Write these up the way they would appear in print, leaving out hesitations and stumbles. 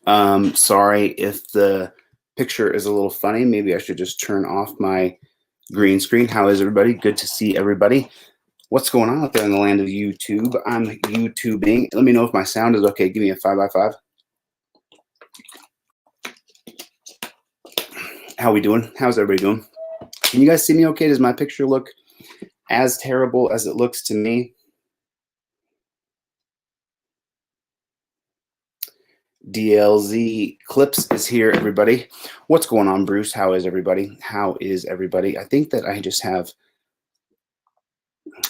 Sorry if the picture is a little funny. Maybe I should just turn off my green screen. How is everybody? Good to see everybody. What's going on out there in the land of YouTube? I'm YouTubing. Let me know if my sound is okay. Give me a 5x5. How we doing? How's everybody doing? Can you guys see me okay? Does my picture look as terrible as it looks to me? DLZ Clips is here, everybody. What's going on, Bruce? How is everybody? How is everybody? I think that I just have,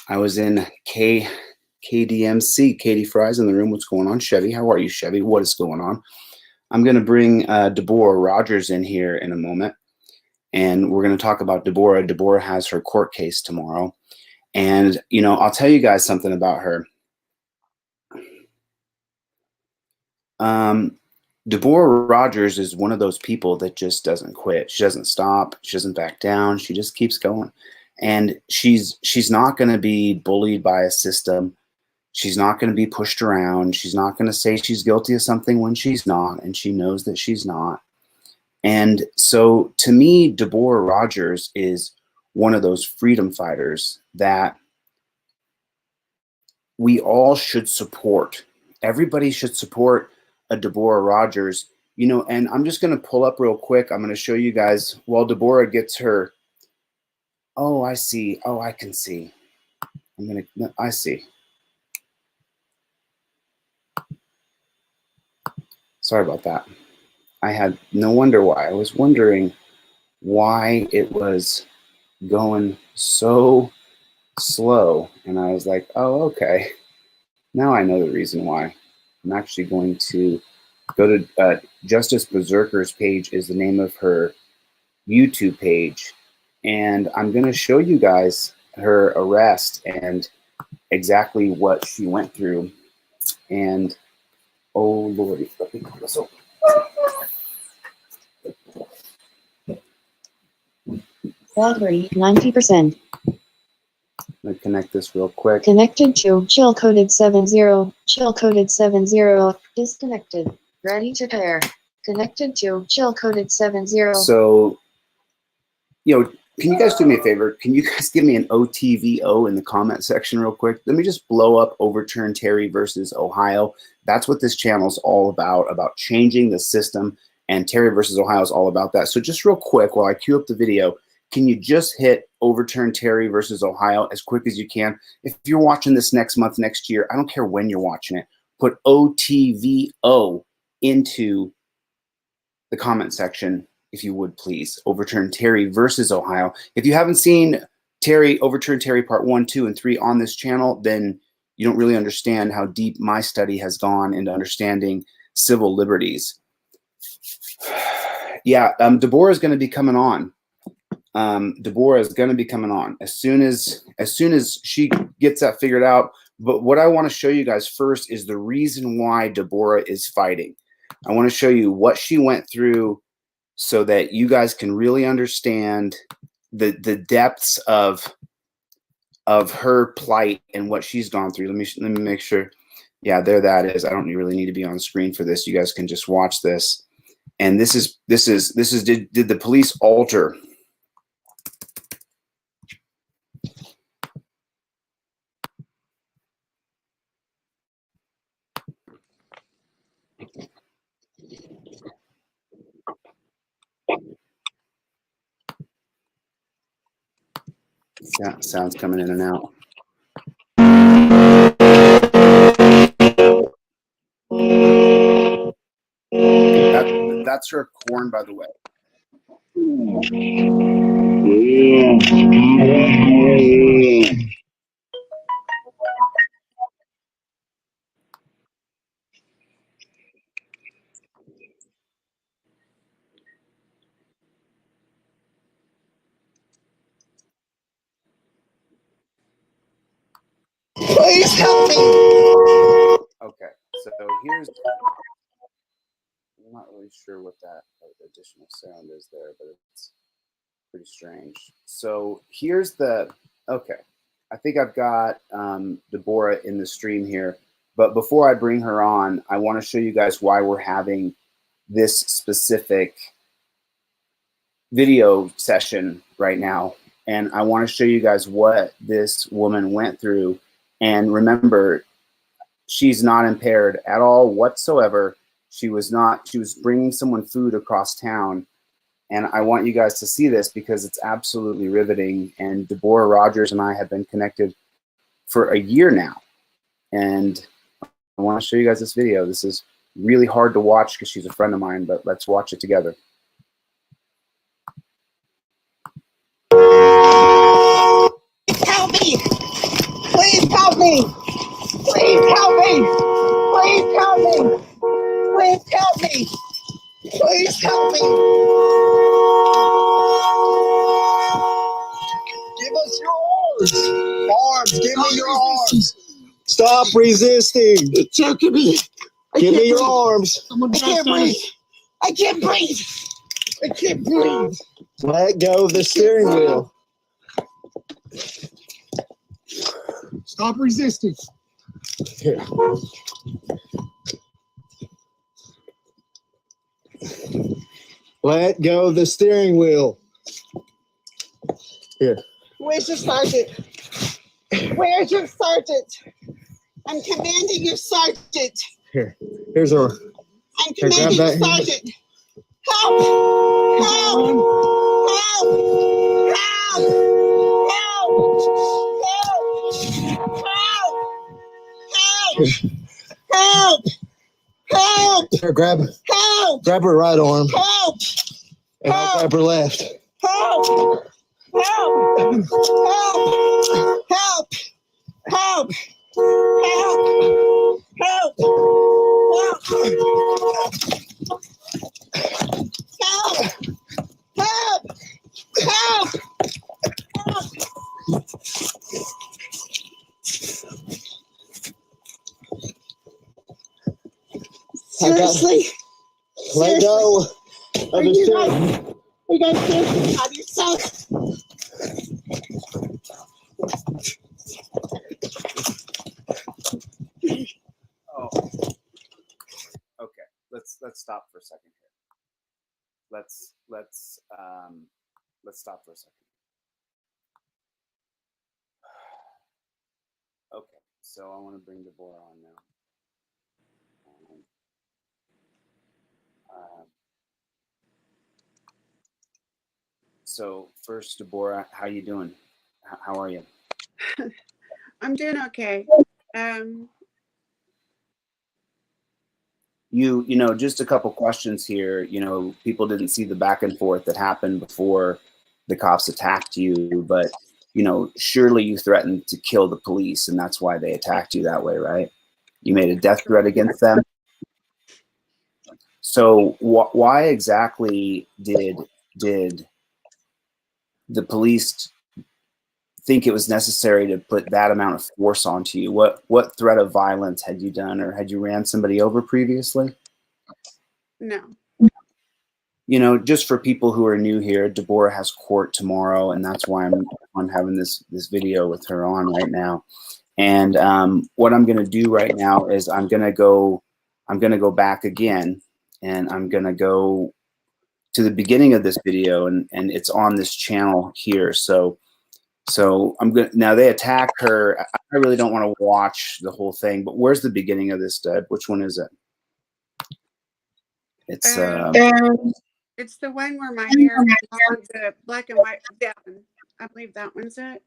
I was in KDMC, Katie Fry's in the room. What's going on? Chevy, how are you, Chevy? What is going on? I'm going to bring Debourough Rodgers in here in a moment, and we're going to talk about Debourough. Debourough has her court case tomorrow, and, you know, I'll tell you guys something about her. Debourough Rodgers is one of those people that just doesn't quit. She doesn't stop. She doesn't back down. She just keeps going. And she's not going to be bullied by a system. She's not going to be pushed around. She's not going to say she's guilty of something when she's not, and she knows that she's not. And so to me, Debourough Rodgers is one of those freedom fighters that we all should support. Everybody should support a Debourough Rodgers, you know. And I'm just going to pull up real quick. I'm going to show you guys while Debourough gets her. Oh, I see. Oh, I can see. I see. Sorry about that. I had no wonder why. I was wondering why it was going so slow. And I was like, oh, okay. Now I know the reason why. I'm actually going to go to Justice Berserker's page is the name of her YouTube page. And I'm going to show you guys her arrest and exactly what she went through. And, oh, Lordy, let me put this open. Battery 90%. Let me connect this real quick. Connected to Chille coded 70. Chille coded 70. Disconnected. Ready to pair. Connected to Chille coded 70. So, you know, can you guys do me a favor? Can you guys give me an OTVO in the comment section real quick? Let me just blow up Overturn Terry versus Ohio. That's what this channel is all about changing the system. And Terry versus Ohio is all about that. So just real quick, while I queue up the video, can you just hit Overturn Terry versus Ohio as quick as you can? If you're watching this next month, next year, I don't care when you're watching it, put OTVO into the comment section, if you would, please. Overturn Terry versus Ohio. If you haven't seen Overturn Terry part 1, 2, and 3 on this channel, then you don't really understand how deep my study has gone into understanding civil liberties. Yeah, Debourough is going to be coming on. Debourough is going to be coming on as soon as she gets that figured out. But what I want to show you guys first is the reason why Debourough is fighting. I want to show you what she went through so that you guys can really understand the depths of her plight and what she's gone through. Let me make sure. Yeah, there that is. I don't really need to be on screen for this. You guys can just watch this. And this is did the police alter? Yeah, sounds coming in and out. That's her corn, by the way. Please help me. Okay, so here's. I'm not really sure what that additional sound is there, but it's pretty strange. So here's the. Okay, I think I've got Debourough in the stream here, but before I bring her on, I want to show you guys why we're having this specific video session right now. And I want to show you guys what this woman went through. And remember, she's not impaired at all whatsoever. She was bringing someone food across town. And I want you guys to see this because it's absolutely riveting. And Debourough, Rodgers, and I have been connected for a year now. And I want to show you guys this video. This is really hard to watch because she's a friend of mine, but let's watch it together. Help me! Please help me! Please help me! Please help me! Please help me! Please help me! Give us your arms! Arms! Give me your arms! Stop resisting! It's choking me! Give me your arms! I can't breathe! I can't breathe! I can't breathe! Let go of the steering wheel. Stop resisting. Here. Let go of the steering wheel. Here. Where's your sergeant? Where's your sergeant? I'm commanding your sergeant. Here. Here's our. I'm commanding your sergeant. Help! Help! Help! Help! Help! Help! Help! Here, grab her right arm. Help! And I'll grab her left. Help! Help! Help! Help! Help! Help! Help! Help! Help! Help! Help! Seriously? Let go of the steering. You guys can't out yourself. Oh. Okay. Let's stop for a second here. Let's stop for a second. Okay. So I want to bring Debourough on now. So first, Debourough, how you doing? How are you? I'm doing okay. You know, just a couple questions here. You know, people didn't see the back and forth that happened before the cops attacked you, but you know, surely you threatened to kill the police, and that's why they attacked you that way, right? You made a death threat against them. So why exactly did the police think it was necessary to put that amount of force onto you? What threat of violence had you done, or had you ran somebody over previously? No. You know, just for people who are new here, Debourough has court tomorrow, and that's why I'm having this video with her on right now. And what I'm going to do right now is I'm going to go back again, and I'm going to go to the beginning of this video, and it's on this channel here. So I'm going to, now they attack her. I really don't want to watch the whole thing, but where's the beginning of this, Deb? Which one is it? It's the one where my hair is on the black and white. That one. I believe that one's it.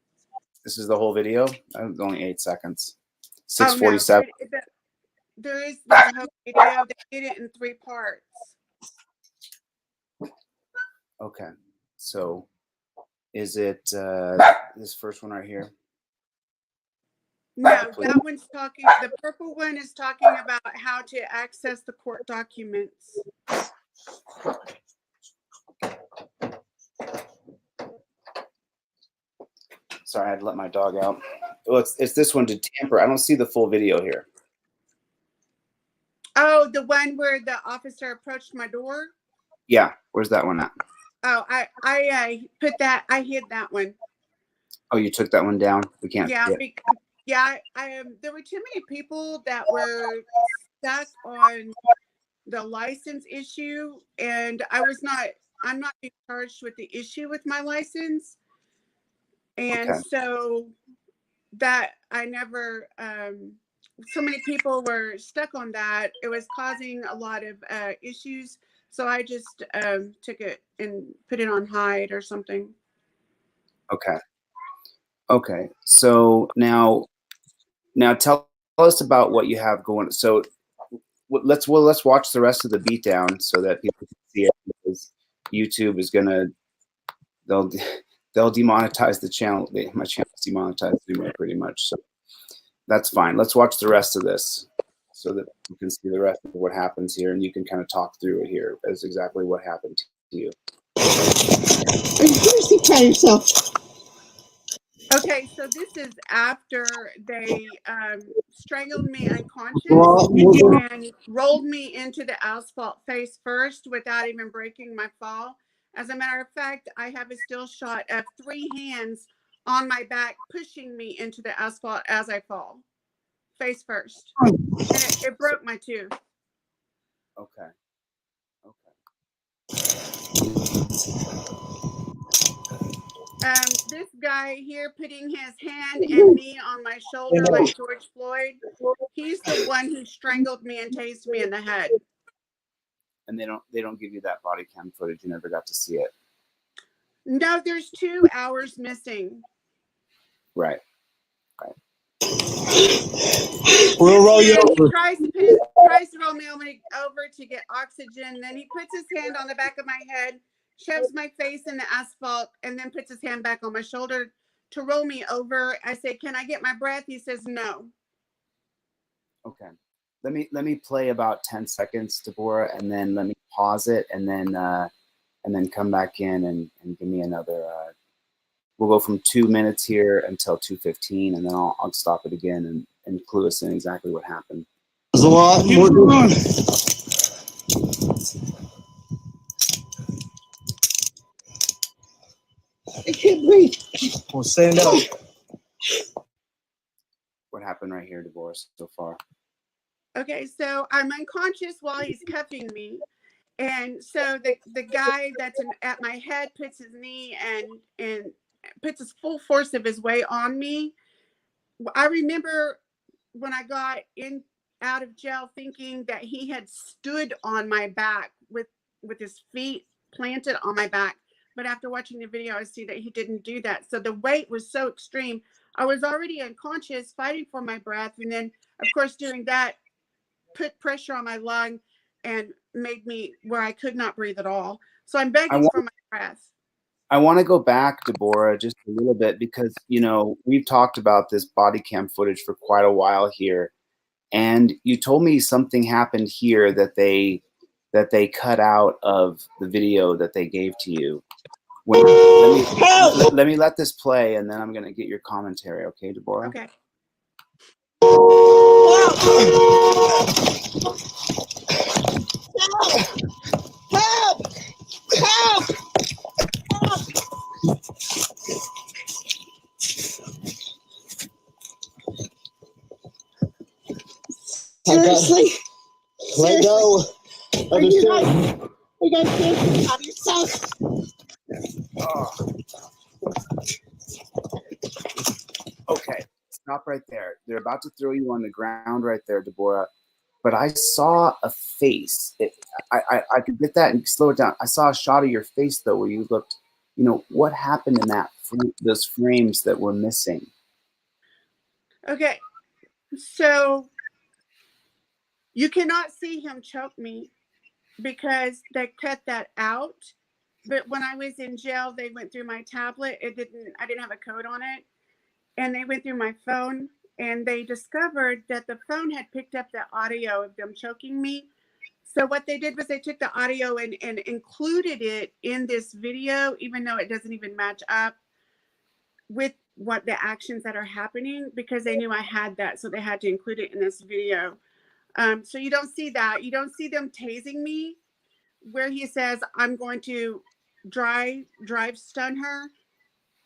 This is the whole video. It's only 8 seconds. 6:47. Oh, no. There is the whole video. They did it in 3 parts. Okay, so is it this first one right here? No, that one's talking. The purple one is talking about how to access the court documents. Sorry, I had to let my dog out. Well, it's this one, to tamper. I don't see the full video here. Oh, the one where the officer approached my door? Yeah, where's that one at? Oh, I put that. I hid that one. Oh, you took that one down? We can't. Yeah. There were too many people that were stuck on the license issue, and I'm not being charged with the issue with my license. And Okay. so that I never, so many people were stuck on that. It was causing a lot of issues. So I just took it and put it on hide or something. Okay. Okay. So now tell us about what you have going. So let's watch the rest of the beatdown so that people can see it, because YouTube is gonna they'll demonetize the channel. My channel's demonetized anyway, pretty much. So that's fine. Let's watch the rest of this so that you can see the rest of what happens here, and you can kind of talk through it here as exactly what happened to you. Try yourself. Okay, so this is after they strangled me unconscious and rolled me into the asphalt face first without even breaking my fall. As a matter of fact, I have a still shot of 3 hands on my back pushing me into the asphalt as I fall, face first. And it broke my tooth. Okay. This guy here putting his hand and knee on my shoulder like George Floyd, he's the one who strangled me and tased me in the head. And they don't give you that body cam footage. You never got to see it. No, there's 2 hours missing. Right. We'll roll you over. He tries to roll me over to get oxygen. Then he puts his hand on the back of my head, shoves my face in the asphalt, and then puts his hand back on my shoulder to roll me over. I say, "Can I get my breath?" He says, "No." Okay. Let me play about 10 seconds, Debourough, and then let me pause it, and then come back in and give me another. We'll go from 2 minutes here until 2:15, and then I'll stop it again and clue us in exactly what happened. There's a lot more to run. I can't breathe. Well, stand up. What happened right here, Debourough, so far? Okay, so I'm unconscious while he's cuffing me. And so the guy that's at my head puts his knee and puts his full force of his weight on me. I remember when I got out of jail thinking that he had stood on my back with his feet planted on my back. But after watching the video, I see that he didn't do that. So the weight was so extreme. I was already unconscious, fighting for my breath. And then, of course, doing that, put pressure on my lung and made me where I could not breathe at all. So I'm begging for my breath. I want to go back, Debourough, just a little bit, because, we've talked about this body cam footage for quite a while here. And you told me something happened here that they cut out of the video that they gave to you. Let me let this play, and then I'm going to get your commentary. Okay, Debourough? Okay. Help! Help! Seriously? Let go. Understand? We got to get out of yourself. Okay, stop right there. They're about to throw you on the ground right there, Debourough. But I saw a face. I could get that and slow it down. I saw a shot of your face, though, where you looked, what happened in those frames that were missing? Okay. So you cannot see him choke me because they cut that out. But when I was in jail, they went through my tablet. I didn't have a code on it. And they went through my phone, and they discovered that the phone had picked up the audio of them choking me. So what they did was they took the audio and included it in this video, even though it doesn't even match up with what the actions that are happening, because they knew I had that. So they had to include it in this video. So you don't see that. You don't see them tasing me where he says, "I'm going to drive stun her."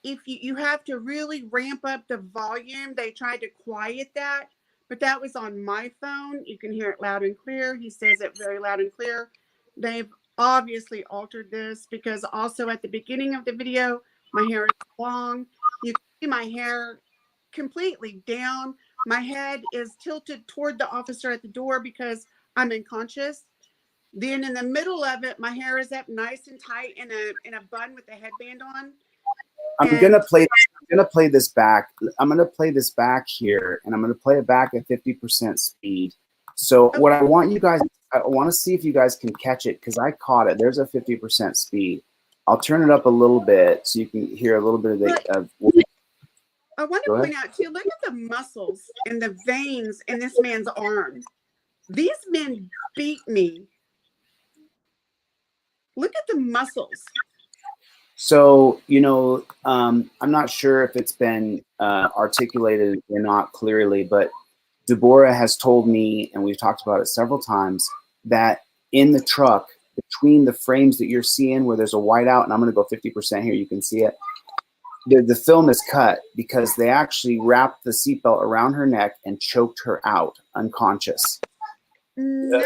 If you have to really ramp up the volume, they tried to quiet that but that was on my phone. You can hear it loud and clear. He says it very loud and clear. They've obviously altered this because also at the beginning of the video, my hair is long. You can see my hair completely down. My head is tilted toward the officer at the door because I'm unconscious. Then in the middle of it, my hair is up nice and tight in a bun with a headband on. I'm gonna play this back. I'm gonna play this back here, and I'm gonna play it back at 50% speed. So what I want you guys, I want to see if you guys can catch it because I caught it. There's a 50% speed. I'll turn it up a little bit so you can hear a little bit of the. I want to point out too. Look at the muscles and the veins in this man's arm. These men beat me. Look at the muscles. So, you know, I'm not sure if it's been articulated or not clearly, but Debourough has told me, and we've talked about it several times, that in the truck, between the frames that you're seeing where there's a whiteout, and I'm going to go 50% here, you can see it, the film is cut because they actually wrapped the seatbelt around her neck and choked her out unconscious. No.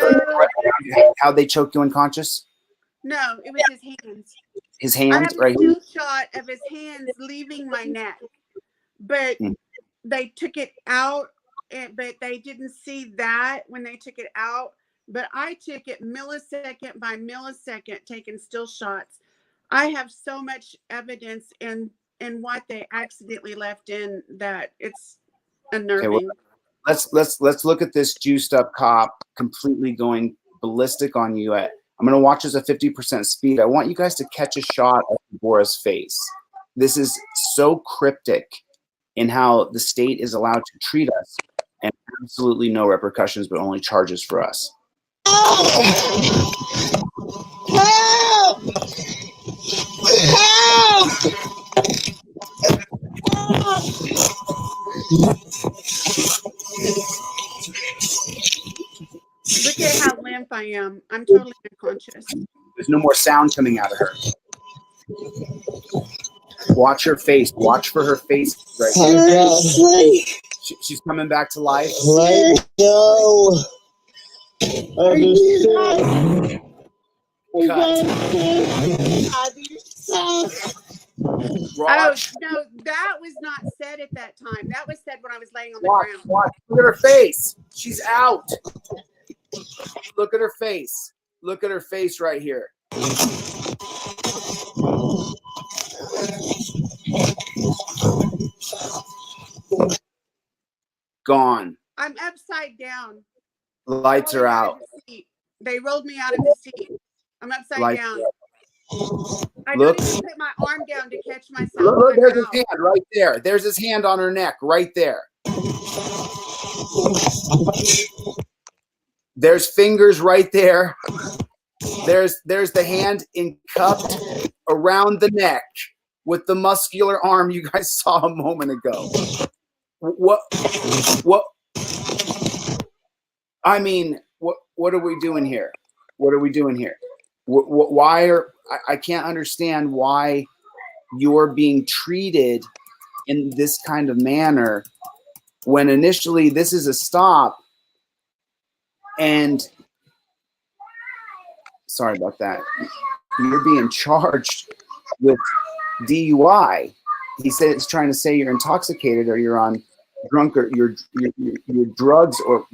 How'd they choke you unconscious? No, it was his hands. His I hands, have a right? still shot of his hands leaving my neck, but they took it out, but they didn't see that when they took it out. But I took it millisecond by millisecond, taking still shots. I have so much evidence in what they accidentally left in that it's unnerving. Okay, well, let's look at this juiced up cop completely going ballistic on you. I'm going to watch this at 50% speed. I want you guys to catch a shot of Debourough's face. This is so cryptic in how the state is allowed to treat us, and absolutely no repercussions, but only charges for us. Help! Help! Look at how limp I am. I'm totally unconscious. There's no more sound coming out of her. Watch her face. Watch for her face right here. She's coming back to life. Let go. Understand. Oh, no, that was not said at that time. That was said when I was laying on the ground. Watch. Look at her face. She's out. Look at her face. Look at her face right here. Gone. I'm upside down. Lights are out. They rolled me out of the seat. I'm upside down. I Look. don't even put my arm down to catch myself. Look, there's his hand right there. There's his hand on her neck right there. There's fingers right there. There's the hand cupped around the neck with the muscular arm you guys saw a moment ago. What? I mean, what are we doing here? What are we doing here? Why are I can't understand why you're being treated in this kind of manner when initially this is a stop. And sorry about that. You're being charged with DUI. He said it's trying to say you're intoxicated or you're on drunk or you're drugs or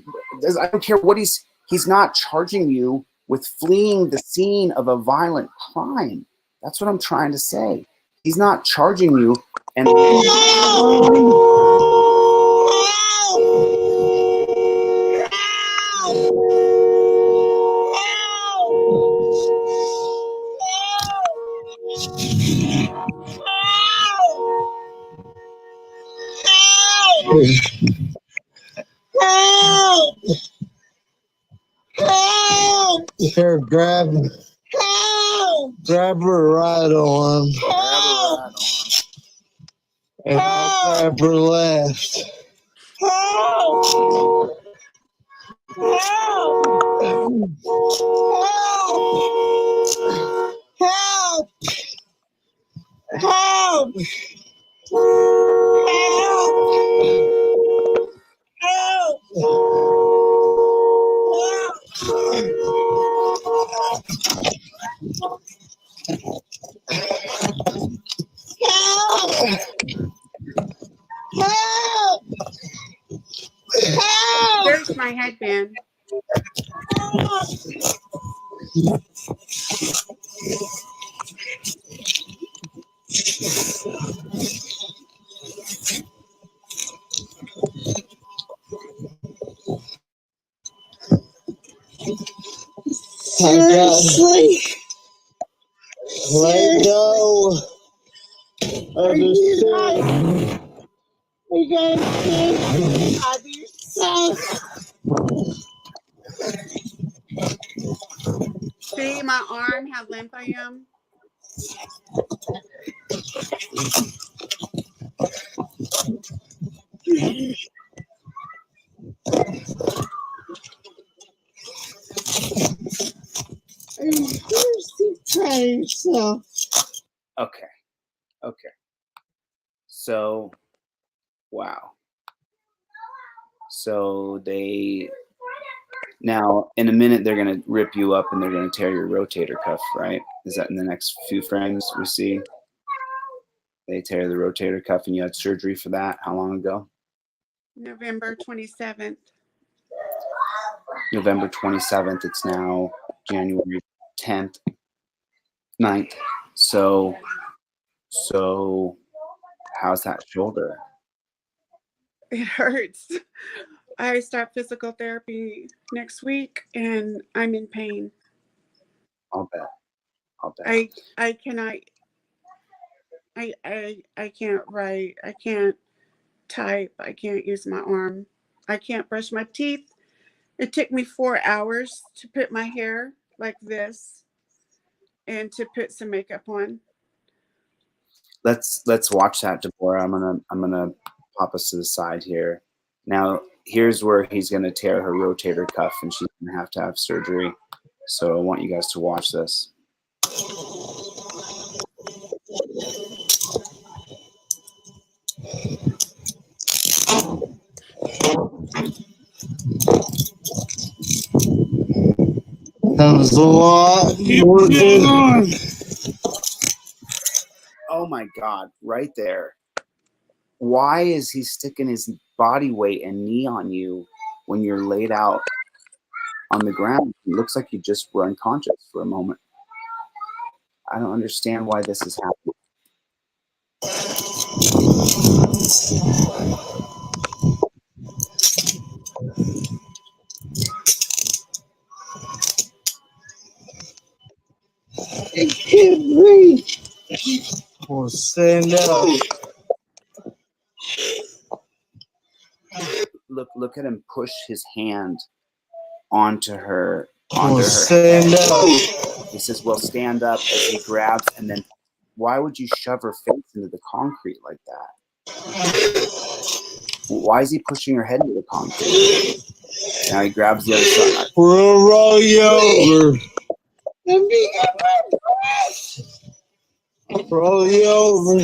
I don't care what he's not charging you with fleeing the scene of a violent crime. That's what I'm trying to say. He's not charging you and Help! Help! Here, grab her right arm. Help! And I'll grab her left. Help! Help! Help! Help! Help! Help! Help! Help! Help! There's my headband. Seriously? Let go of the stick. You gotta think of yourself. See my arm, how limp I am? Try yourself. Okay. Okay. So, wow. So now in a minute they're going to rip you up and they're going to tear your rotator cuff, right? Is that in the next few frames we see? They tear the rotator cuff and you had surgery for that. How long ago? November 27th. November 27th. It's now January 10th, 9th. So how's that shoulder? It hurts. I start physical therapy next week and I'm in pain. I'll bet. I cannot I can't write. I can't type. I can't use my arm. I can't brush my teeth. It took me 4 hours to put my hair like this and to put some makeup on. Let's watch that, Debourough. I'm gonna pop us to the side here. Now here's where he's gonna tear her rotator cuff and she's gonna have to have surgery. So I want you guys to watch this. That was a lot. Oh my God, right there. Why is he sticking his body weight and knee on you when you're laid out on the ground? It looks like you just were unconscious for a moment. I don't understand why this is happening. I can't breathe. Well, stand up. Look at him push his hand onto her. Well, stand up. He says, "Well, stand up," as he grabs, and then why would you shove her face into the concrete like that? Why is he pushing her head into the concrete? Now he grabs the other side. We'll roll you over. Let me get my breath. Roll you over.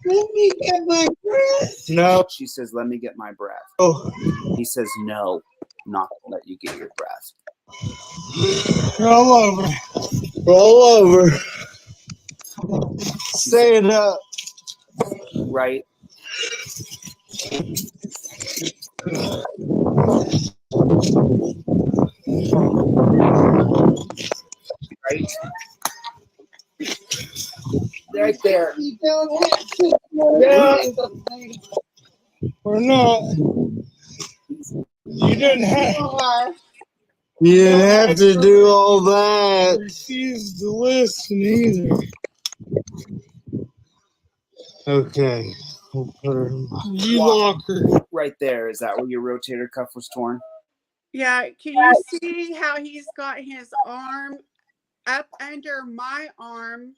Let me get my breath. No. She says, "Let me get my breath." Oh. He says, "No, not gonna let you get your breath." Roll over. Roll over. Stand up. Right. Right. Right there. You don't have to. Yeah. Or not. You didn't have. You didn't have to do all that. Refuse to listen either. Okay. We'll put her in my locker. Right there. Is that where your rotator cuff was torn? Yeah, can you see how he's got his arm up under my arm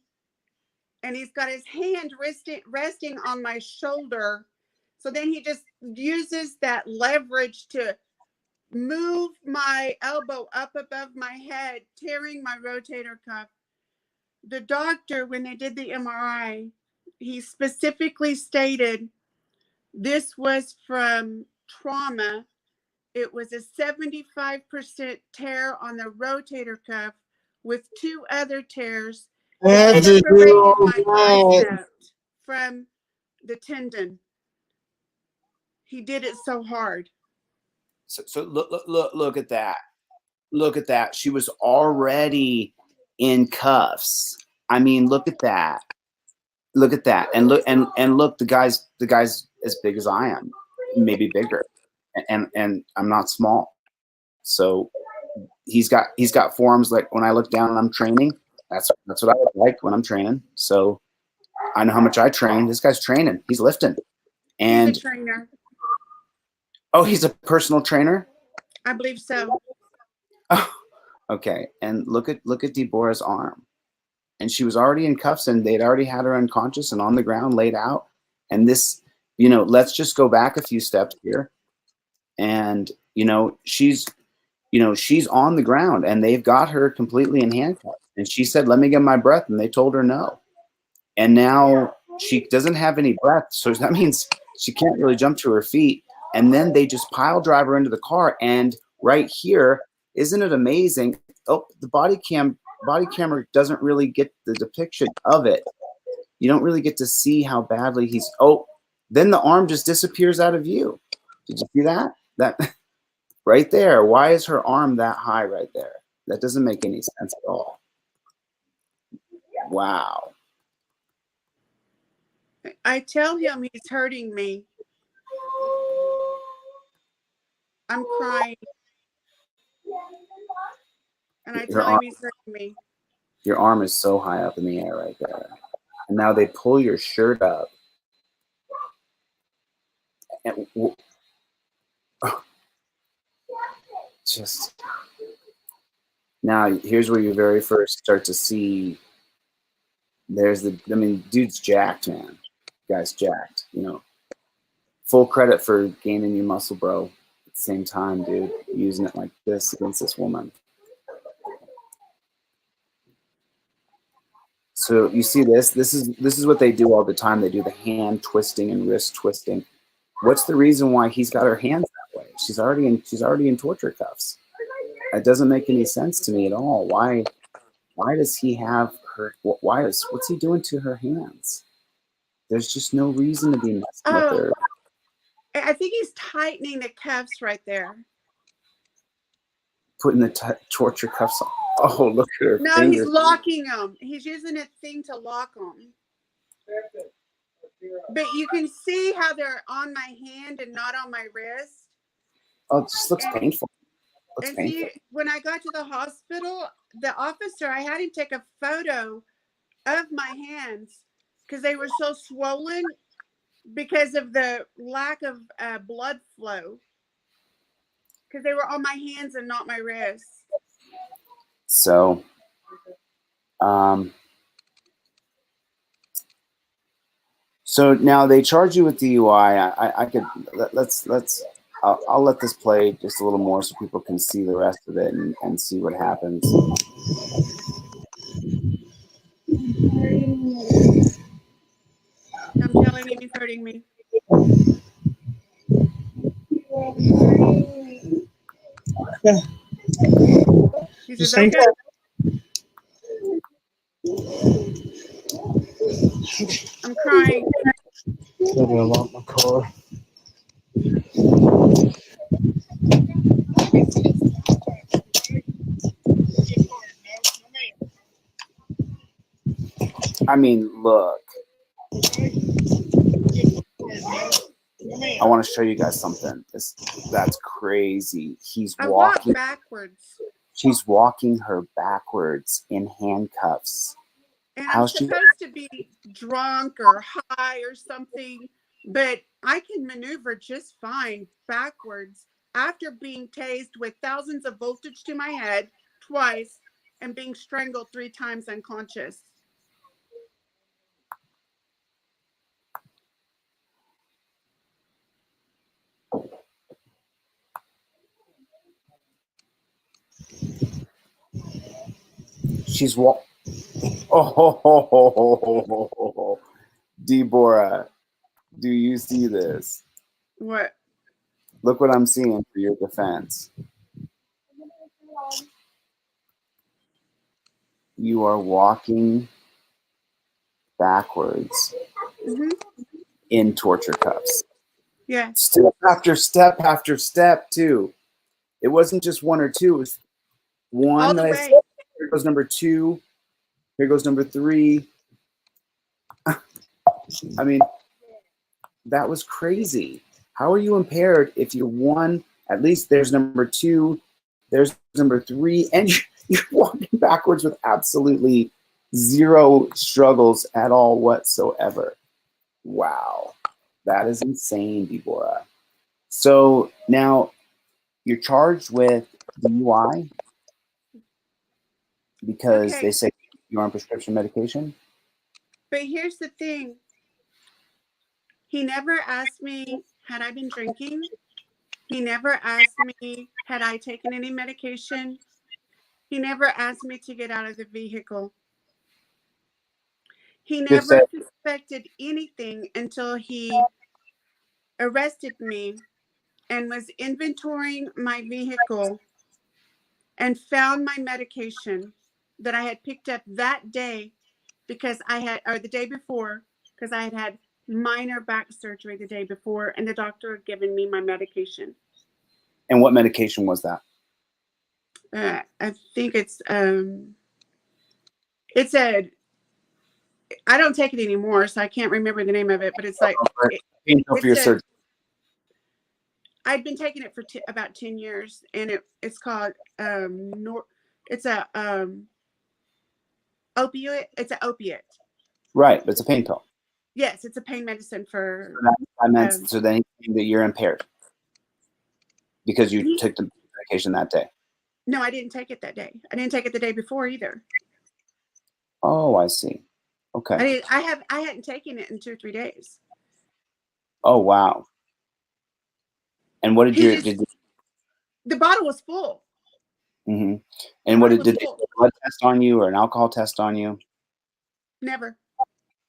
and he's got his hand resting on my shoulder? So then he just uses that leverage to move my elbow up above my head, tearing my rotator cuff. The doctor, when they did the MRI, he specifically stated this was from trauma. It was a 75% tear on the rotator cuff with 2 other tears. That's It just separated my right. bicep from the tendon. He did it so hard. So look at that. Look at that. She was already in cuffs. I mean, look at that. Look at that. And look, the guy's as big as I am, maybe bigger. And I'm not small. So he's got forearms like when I look down and I'm training, that's what I look like when I'm training. So I know how much I train. This guy's training. He's lifting. And He's a trainer. oh, he's a personal trainer? I believe so. Oh, okay. And look at Debourough's arm. And she was already in cuffs and they'd already had her unconscious and on the ground laid out. And this, let's just go back a few steps here. And, she's on the ground and they've got her completely in handcuffs. And she said, let me get my breath. And they told her no. And now she doesn't have any breath. So that means she can't really jump to her feet. And then they just pile drive her into the car. And right here, isn't it amazing? Oh, the body camera doesn't really get the depiction of it. You don't really get to see how badly then the arm just disappears out of view. Did you see that? That right there. Why is her arm that high right there? That doesn't make any sense at all. Wow. I tell him he's hurting me. I'm crying. And I tell him he's hurting me. Your arm is so high up in the air right there. And now they pull your shirt up. And just now, here's where you very first start to see dude's jacked, man. Guy's jacked, Full credit for gaining your muscle, bro. At the same time, dude, using it like this against this woman. So you see this? This is what they do all the time. They do the hand twisting and wrist twisting. What's the reason why he's got her hands that way? She's already in torture cuffs. It doesn't make any sense to me at all. Why does he have her? What's he doing to her hands? There's just no reason to be messing with her. I think he's tightening the cuffs right there. Putting the torture cuffs on. Oh, look at her No, fingers. he's locking them. He's using a thing to lock them. But you can see how they're on my hand and not on my wrist. Oh, it just looks painful. And see, when I got to the hospital, the officer, I had him take a photo of my hands because they were so swollen because of the lack of blood flow. Because they were on my hands and not my wrists. So, so now they charge you with DUI. I could I'll let this play just a little more so people can see the rest of it and see what happens. I'm telling him he's hurting me. Yeah. He says, okay. I'm crying. I'm gonna lock my car. I mean, look. I want to show you guys something. That's crazy. I walk backwards. She's walking her backwards in handcuffs. And I'm supposed to be drunk or high or something, but I can maneuver just fine backwards after being tased with thousands of voltage to my head twice and being strangled 3 times unconscious. She's Oh, Debourough, do you see this? What? Look what I'm seeing for your defense. you are walking backwards Hmm. in torture cuffs. Yeah. Step after step after step, too. It wasn't just one or two. It was one All that the I way. said. Here goes number 2. Here goes number 3. I mean, that was crazy. How are you impaired if you're one? At least there's number 2, there's number 3, and you're walking backwards with absolutely zero struggles at all whatsoever. Wow, that is insane, Debourough. So now you're charged with DUI because Okay. they say you're on prescription medication. But here's the thing. He never asked me, had I been drinking? He never asked me, had I taken any medication? He never asked me to get out of the vehicle. He Just said, never suspected anything until he arrested me and was inventorying my vehicle and found my medication that I had picked up that day because or the day before, because I had had minor back surgery the day before, and the doctor had given me my medication. and what medication was that? I think it's I don't take it anymore, so I can't remember the name of it, but it's like For your surgery. I'd been taking it for about 10 years, and it's called it's a opioid. It's an opiate. Right, but it's a pain pill. Yes, it's a pain medicine for. I meant so then that you're impaired because you took the medication that day. No, I didn't take it that day. I didn't take it the day before either. Oh, I see. Okay. I hadn't taken it in 2 or 3 days. Oh, wow. And what did the bottle was full. Mm-hmm. And did they do a blood test on you or an alcohol test on you? Never.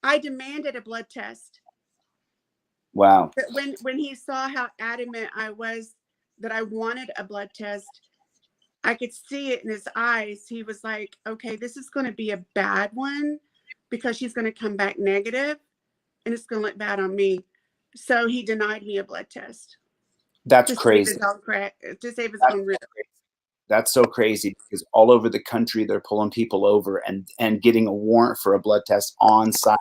I demanded a blood test. Wow. But when he saw how adamant I was that I wanted a blood test, I could see it in his eyes. He was like, okay, this is going to be a bad one because she's going to come back negative and it's going to look bad on me. So he denied me a blood test. That's crazy. To save his own risk. That's so crazy because all over the country, they're pulling people over and getting a warrant for a blood test on site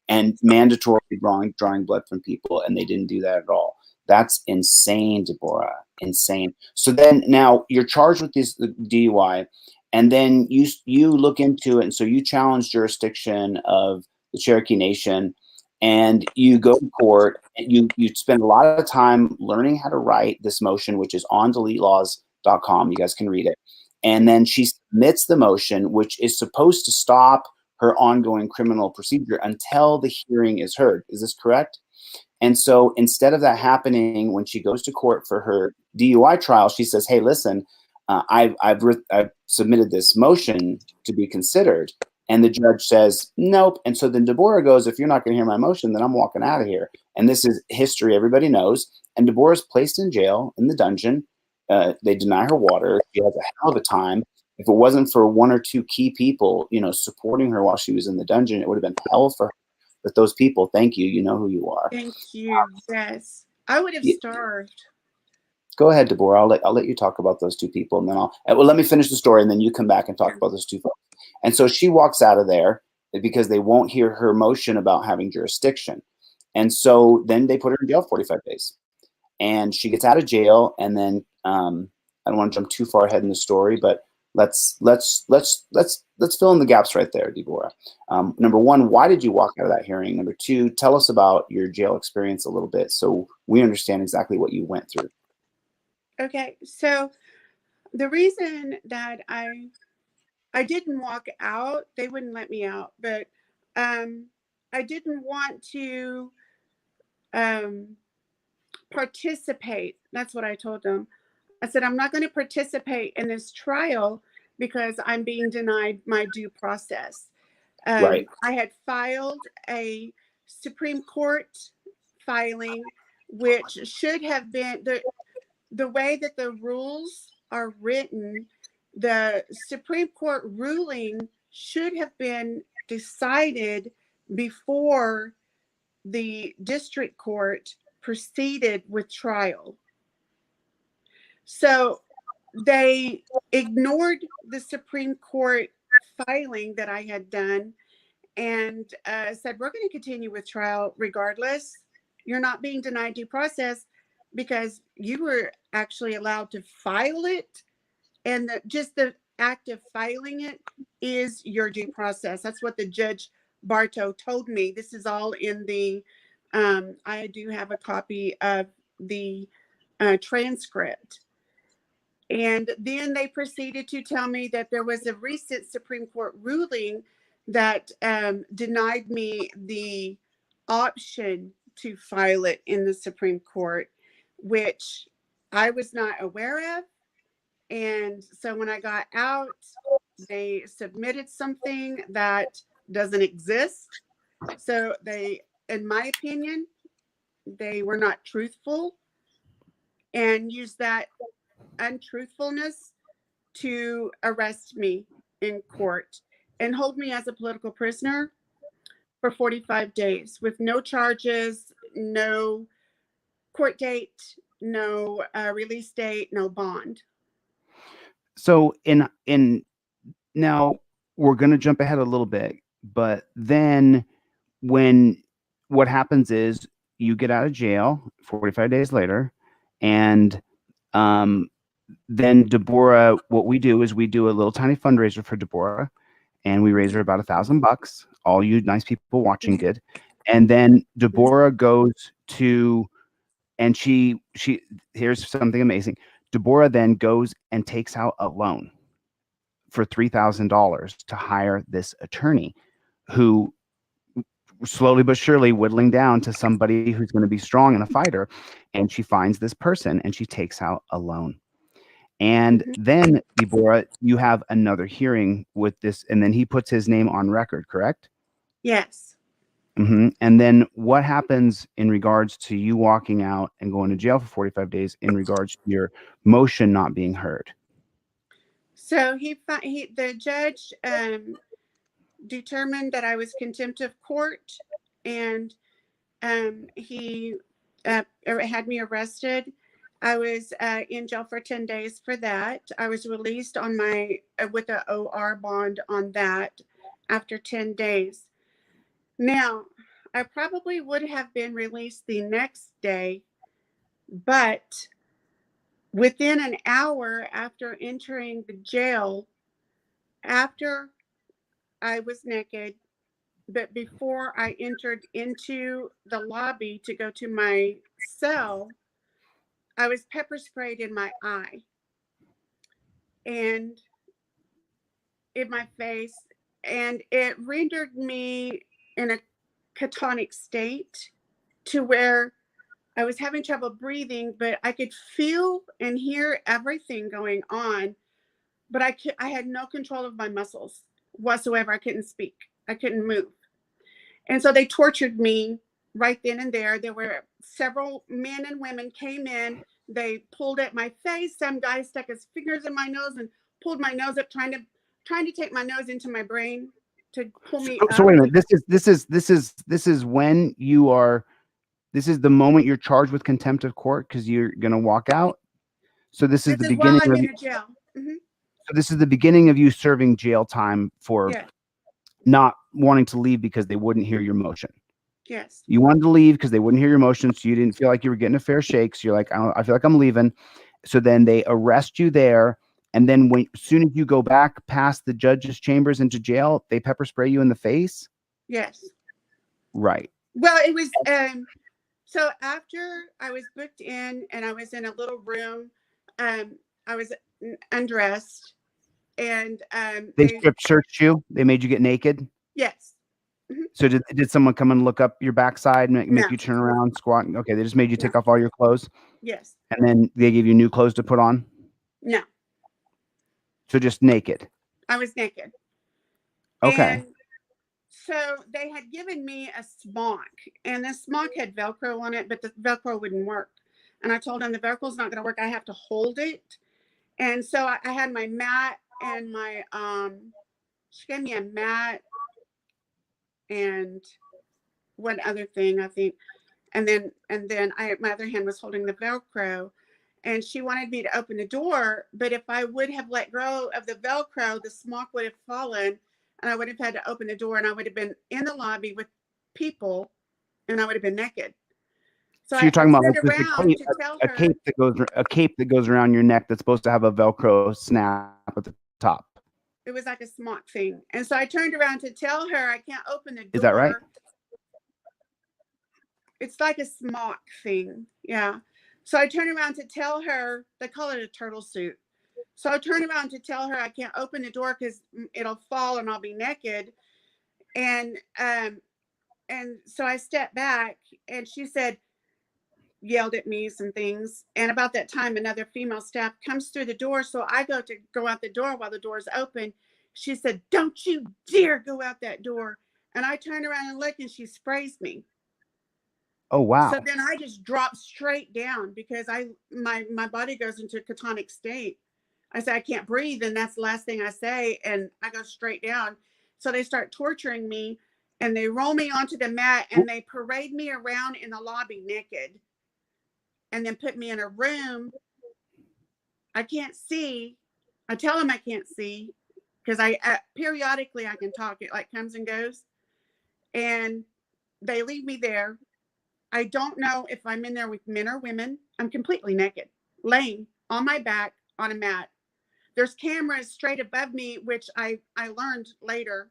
and mandatorily drawing blood from people. And they didn't do that at all. That's insane, Debourough. Insane. So then now you're charged with this DUI, and then you look into it. And so you challenge jurisdiction of the Cherokee Nation, and you go to court, and you spend a lot of time learning how to write this motion, which is on deletelaws.com. You guys can read it. And then she submits the motion, which is supposed to stop her ongoing criminal procedure until the hearing is heard. Is this correct? And so instead of that happening when she goes to court for her DUI trial, she says, hey, listen, I've submitted this motion to be considered. And the judge says, nope. And so then Debourough goes, if you're not going to hear my motion, then I'm walking out of here. And this is history everybody knows. And Debourough is placed in jail in the dungeon. They deny her water. She has a hell of a time. If it wasn't for 1 or 2 key people, supporting her while she was in the dungeon, it would have been hell for her. But those people, thank you. You know who you are. Thank you. Yes. I would have starved. Go ahead, Debourough. I'll let you talk about those 2 people, and then let me finish the story, and then you come back and talk about those 2 folks. And so she walks out of there because they won't hear her motion about having jurisdiction. And so then they put her in jail 45 days. And she gets out of jail, and then I don't want to jump too far ahead in the story, but let's fill in the gaps right there, Debourough. Number 1, why did you walk out of that hearing? Number 2, tell us about your jail experience a little bit so we understand exactly what you went through. Okay, so the reason that I didn't walk out, they wouldn't let me out, but I didn't want to participate. That's what I told them. I said, I'm not going to participate in this trial because I'm being denied my due process. Right. I had filed a Supreme Court filing, which should have been the way that the rules are written. The Supreme Court ruling should have been decided before the district court proceeded with trial. So they ignored the Supreme Court filing that I had done and said, we're going to continue with trial regardless. You're not being denied due process because you were actually allowed to file it. And just the act of filing it is your due process. That's what the Judge Bartow told me. This is all in the, I do have a copy of the transcript. And then they proceeded to tell me that there was a recent Supreme Court ruling that denied me the option to file it in the Supreme Court, which I was not aware of. And so when I got out, they submitted something that doesn't exist. So they, in my opinion, they were not truthful and used that untruthfulness to arrest me in court and hold me as a political prisoner for 45 days with no charges, no court date, no release date, no bond. So in now we're going to jump ahead a little bit, but then what happens is you get out of jail 45 days later, and then Debourough, what we do is we do a little tiny fundraiser for Debourough, and we raise her about $1,000. All you nice people watching did. And then Debourough goes to, and she here's something amazing. Debourough then goes and takes out a loan for $3,000 to hire this attorney who slowly but surely whittling down to somebody who's going to be strong and a fighter. And she finds this person and she takes out a loan. And then, Debourough, you have another hearing with this, and then he puts his name on record, correct? Yes. And then what happens in regards to you walking out and going to jail for 45 days in regards to your motion not being heard? So the judge determined that I was contempt of court, and he had me arrested. I was in jail for 10 days for that. I was released on my with an OR bond on that after 10 days. Now, I probably would have been released the next day, but within an hour after entering the jail, after I was naked, but before I entered into the lobby to go to my cell, I was pepper sprayed in my eye and in my face, and it rendered me in a catatonic state to where I was having trouble breathing, but I could feel and hear everything going on, but I had no control of my muscles whatsoever. I couldn't speak. I couldn't move. And so they tortured me right then and there. There were several men and women came in. They pulled at my face. Some guy stuck his fingers in my nose and pulled my nose up, trying to take my nose into my brain to pull me up. So wait a minute. This is when you are. This is the moment you're charged with contempt of court because you're going to walk out. So this is the beginning while I'm of in jail. So this is the beginning of you serving jail time for not wanting to leave because they wouldn't hear your motion. Yes. You wanted to leave because they wouldn't hear your motion, so you didn't feel like you were getting a fair shake. So you're like, I feel like I'm leaving. So then they arrest you there, and then as soon as you go back past the judge's chambers into jail, they pepper spray you in the face. Yes. Right. Well, it was so after I was booked in and I was in a little room, I was undressed, and they strip searched you. They made you get naked. Yes. So did someone come and look up your backside and make you turn around, squat? Okay, they just made you take off all your clothes. Yes. And then they gave you new clothes to put on. No. So just naked. I was naked. Okay. And so they had given me a smock, and the smock had Velcro on it, but the Velcro wouldn't work. And I told them the Velcro's not going to work. I have to hold it. And so I had my mat and my She gave me a mat and one other thing, I think. And then my other hand was holding the Velcro, and she wanted me to open the door. But if I would have let go of the Velcro, the smock would have fallen, and I would have had to open the door, and I would have been in the lobby with people, and I would have been naked. So you're talking about like turned this around to tell a her cape that goes around your neck that's supposed to have a Velcro snap at the top. it was like a smock thing. And so I turned around to tell her I can't open the door. Is that right? It's like a smock thing. Yeah. So I turned around to tell her, they call it a turtle suit. So I turned around to tell her I can't open the door because it'll fall and I'll be naked. And so I stepped back, and she yelled at me some things. And about that time, another female staff comes through the door. So I go out the door while the door's open. She said, "Don't you dare go out that door." And I turn around and look, and she sprays me. Oh, wow. So then I just drop straight down because my body goes into a catonic state. I say, I can't breathe. And that's the last thing I say. And I go straight down. So they start torturing me, and they roll me onto the mat, and they parade me around in the lobby naked, and then put me in a room. I can't see. I tell them I can't see because periodically I can talk. It like comes and goes. And they leave me there. I don't know if I'm in there with men or women. I'm completely naked, laying on my back on a mat. There's cameras straight above me, which I learned later,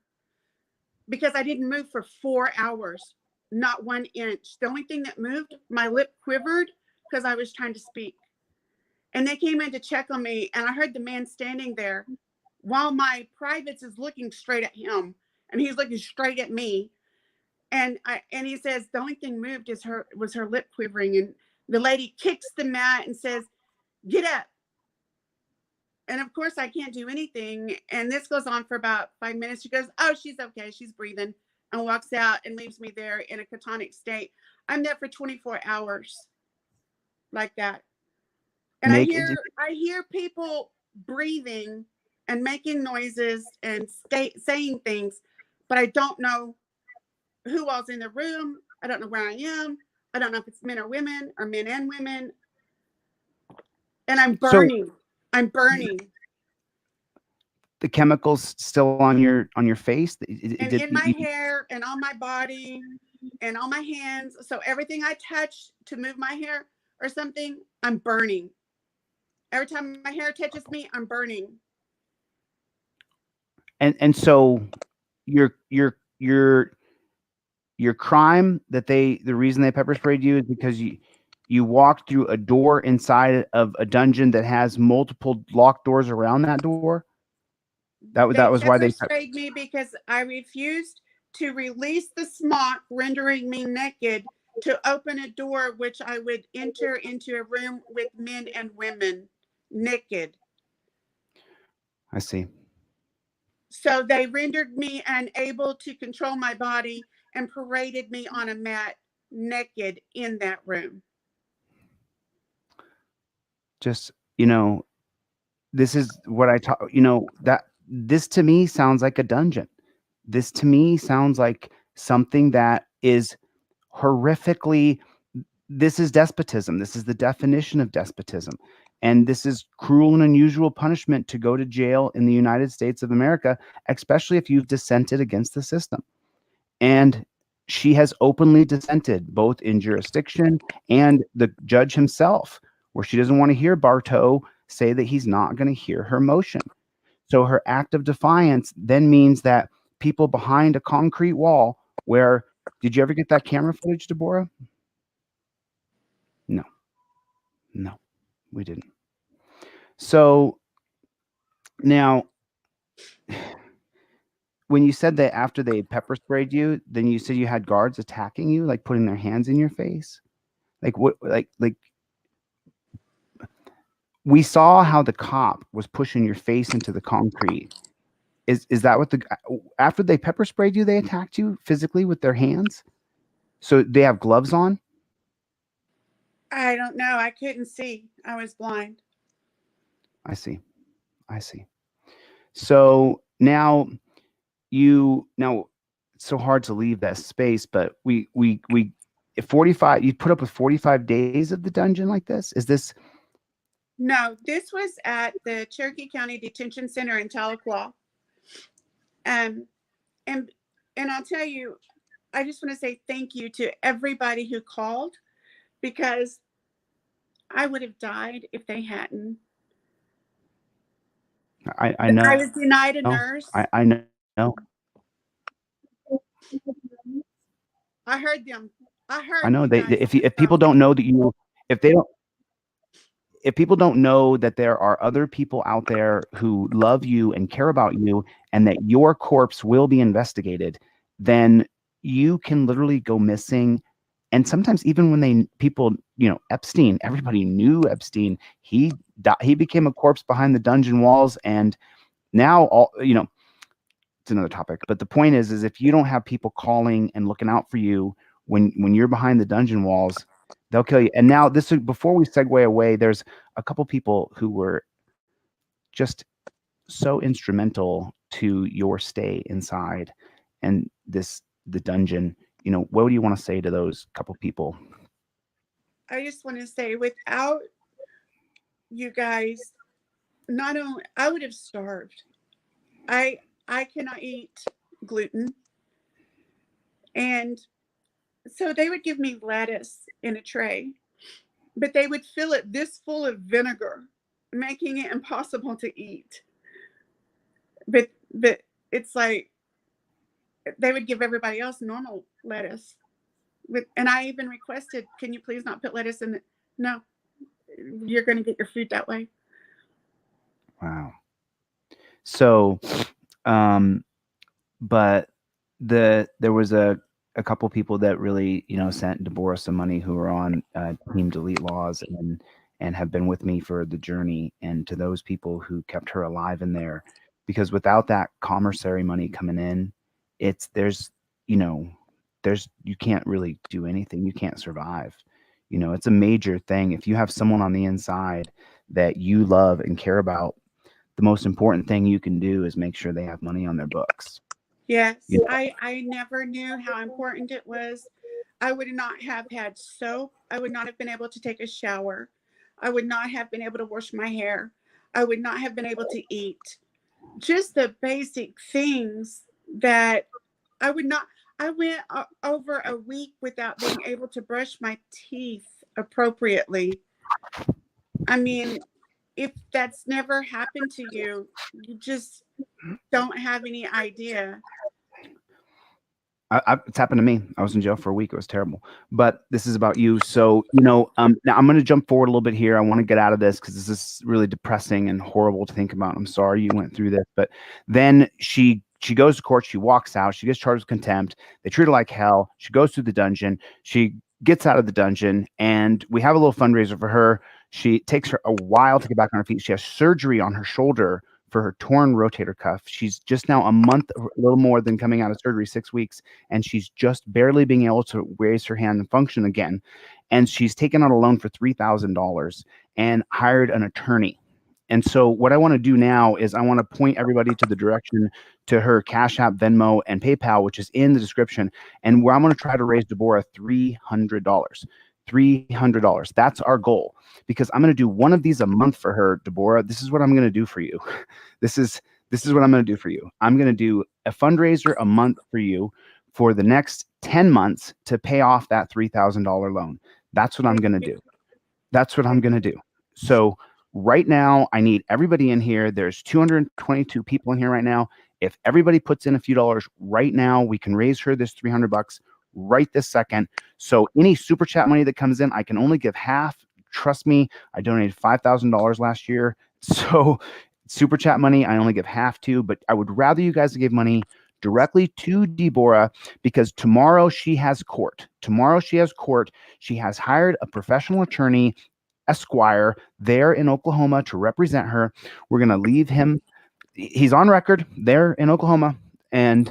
because I didn't move for 4 hours, not 1 inch. The only thing that moved, my lip quivered because I was trying to speak. And they came in to check on me, and I heard the man standing there while my privates is looking straight at him, and he's looking straight at me. And he says the only thing moved was her lip quivering. And the lady kicks the mat and says, "Get up." And of course I can't do anything. And this goes on for about 5 minutes. She goes, "Oh, she's okay. She's breathing," and walks out and leaves me there in a catonic state. I'm there for 24 hours like that. And I hear people breathing and making noises and saying things, but I don't know who all's in the room. I don't know where I am. I don't know if it's men or women or men and women. And I'm burning. I'm burning. The chemicals still on your face? And in my hair and on my body and on my hands. So everything I touch to move my hair or something, I'm burning. Every time my hair touches me, I'm burning. And so your crime that the reason they pepper sprayed you is because you walked through a door inside of a dungeon that has multiple locked doors around that door. That was why they sprayed me, because I refused to release the smock, rendering me naked, to open a door which I would enter into a room with men and women naked. I see. So they rendered me unable to control my body and paraded me on a mat naked in that room. Just, this is what I talk, that this to me sounds like a dungeon. This to me sounds like something that is horrifically, this is despotism. This is the definition of despotism. And this is cruel and unusual punishment to go to jail in the United States of America, especially if you've dissented against the system. And she has openly dissented, both in jurisdiction and the judge himself, where she doesn't want to hear Bartow say that he's not going to hear her motion. So her act of defiance then means that people behind a concrete wall where, did you ever get that camera footage, Debourough? No, we didn't. So now, when you said that after they pepper sprayed you, then you said you had guards attacking you, like putting their hands in your face. Like what? Like we saw how the cop was pushing your face into the concrete. Is that what after they pepper sprayed you, they attacked you physically with their hands? So they have gloves on? I don't know. I couldn't see. I was blind. I see. So now now it's so hard to leave that space, but if 45, you put up with 45 days of the dungeon like this? Is this? No, this was at the Cherokee County Detention Center in Tahlequah. And I'll tell you, I just want to say thank you to everybody who called, because I would have died if they hadn't. I know. I was denied a nurse. I know. I heard them. I know if people don't know that if people don't know that there are other people out there who love you and care about you, and that your corpse will be investigated, then you can literally go missing. And sometimes even when people, Epstein, everybody knew Epstein. He became a corpse behind the dungeon walls, and now it's another topic. But the point is if you don't have people calling and looking out for you when you're behind the dungeon walls, they'll kill you. And now before we segue away, there's a couple people who were just so instrumental to your stay inside and the dungeon. What do you want to say to those couple people? I just want to say, without you guys, not only I would have starved. I cannot eat gluten. And so they would give me lettuce in a tray, but they would fill it this full of vinegar, making it impossible to eat. But it's like they would give everybody else normal lettuce. And I even requested, can you please not put lettuce in it? No, you're going to get your food that way. Wow. So, but there was a couple people that really, sent Debourough some money, who were on Team Delete Laws and have been with me for the journey. And to those people who kept her alive in there, because without that commissary money coming in, you can't really do anything. You can't survive. It's a major thing. If you have someone on the inside that you love and care about, the most important thing you can do is make sure they have money on their books. Yes. I never knew how important it was. I would not have had soap. I would not have been able to take a shower. I would not have been able to wash my hair. I would not have been able to eat. Just the basic things that I would not. I went over a week without being able to brush my teeth appropriately. I mean, if that's never happened to you, you just don't have any idea. It's happened to me. I was in jail for a week. It was terrible. But this is about you. So, now I'm going to jump forward a little bit here. I want to get out of this because this is really depressing and horrible to think about. I'm sorry you went through this. But then she goes to court. She walks out. She gets charged with contempt. They treat her like hell. She goes through the dungeon. She gets out of the dungeon, and we have a little fundraiser for her. She takes her a while to get back on her feet. She has surgery on her shoulder for her torn rotator cuff. She's just now a month, a little more than coming out of surgery, 6 weeks, and she's just barely being able to raise her hand and function again. And she's taken out a loan for $3,000 and hired an attorney. And so what I want to do now is I want to point everybody to the direction to her Cash App, Venmo, and PayPal, which is in the description, and where I'm going to try to raise Debourough $300. $300. That's our goal, because I'm going to do one of these a month for her, Debourough. This is what I'm going to do for you. This is what I'm going to do for you. I'm going to do a fundraiser a month for you for the next 10 months to pay off that $3,000 loan. That's what I'm going to do. That's what I'm going to do. So right now, I need everybody in here. There's 222 people in here right now. If everybody puts in a few dollars right now, we can raise her this $300 right this second. So any super chat money that comes in, I can only give half. Trust me, I donated $5,000 last year. So super chat money, I only give half to, but I would rather you guys give money directly to Debourough, because tomorrow she has court. She has hired a professional attorney, Esquire, there in Oklahoma to represent her. We're going to leave him. He's on record there in Oklahoma. And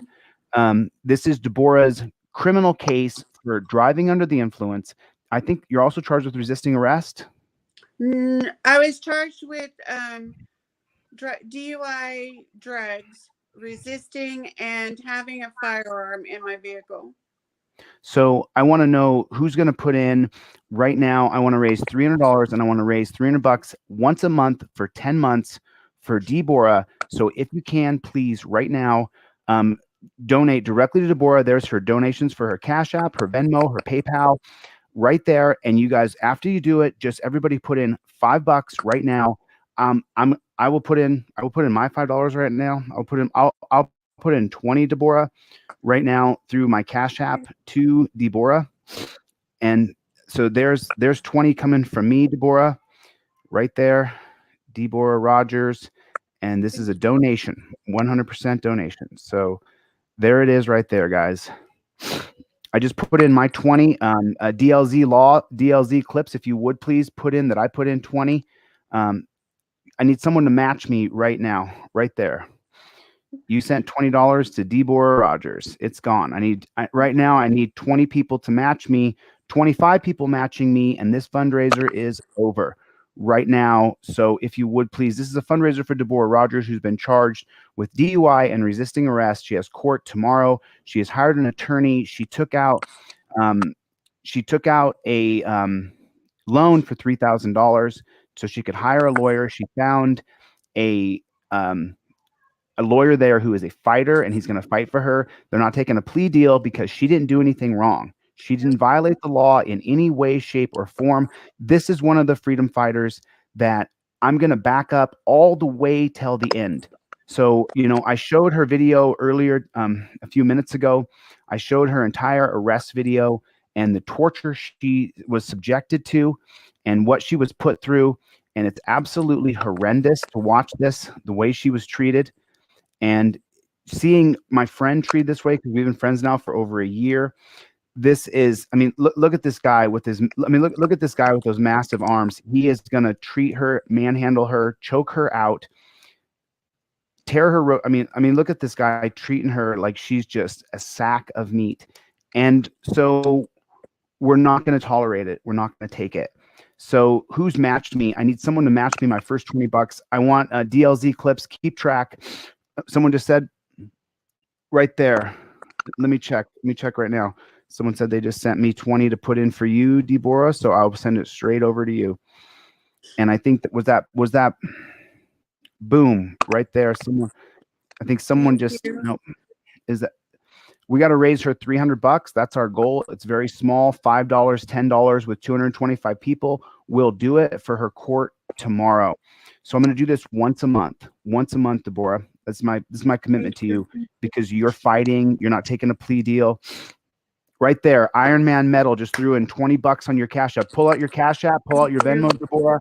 this is Debourough's criminal case for driving under the influence. I think you're also charged with resisting arrest. I was charged with DUI, drugs, resisting and having a firearm in my vehicle. So I want to know who's going to put in right now. I want to raise $300 and I want to raise $300 once a month for 10 months for Debourough. So if you can, please, right now, donate directly to Debourough. There's her donations for her Cash App, her Venmo, her PayPal, right there. And you guys, after you do it, just everybody put in $5 right now. I will put in my $5 right now. I'll put in 20 Debourough right now through my Cash App to Debourough. And so there's 20 coming from me, Debourough, right there. Debourough Rodgers. And this is a donation, 100% donation. So there it is right there, guys. I just put in my 20 DLZ clips. If you would please put in that I put in 20. I need someone to match me right now, right there. You sent $20 to Debourough Rodgers. It's gone. Right now I need 20 people to match me, 25 people matching me, and this fundraiser is over right now. So if you would please, this is a fundraiser for Debourough Rodgers, who's been charged with DUI and resisting arrest. She has court tomorrow. She has hired an attorney. She took out a loan for $3,000 so she could hire a lawyer. She found a lawyer there who is a fighter, and he's going to fight for her. They're not taking a plea deal because she didn't do anything wrong. She didn't violate the law in any way, shape, or form. This is one of the freedom fighters that I'm going to back up all the way till the end. So, I showed her video earlier, a few minutes ago. I showed her entire arrest video and the torture she was subjected to and what she was put through. And it's absolutely horrendous to watch this, the way she was treated. And seeing my friend treated this way, because we've been friends now for over a year. This is, look at this guy with look at this guy with those massive arms. He is going to treat her, manhandle her, choke her out, tear her. Look at this guy treating her like she's just a sack of meat. And so we're not going to tolerate it. We're not going to take it. So who's matched me? I need someone to match me my first $20. I want DLZ clips. Keep track. Someone just said right there. Let me check. Right now. Someone said they just sent me 20 to put in for you, Debourough. So I'll send it straight over to you. And I think was that boom right there. Someone just, is that we got to raise her $300. That's our goal. It's very small, $5, $10 with 225 people. We'll do it for her court tomorrow. So I'm going to do this once a month, Debourough. This is my commitment to you, because you're fighting. You're not taking a plea deal. Right there, Iron Man Metal just threw in $20 on your Cash App. Pull out your Cash App. Pull out your Venmo, Debourough.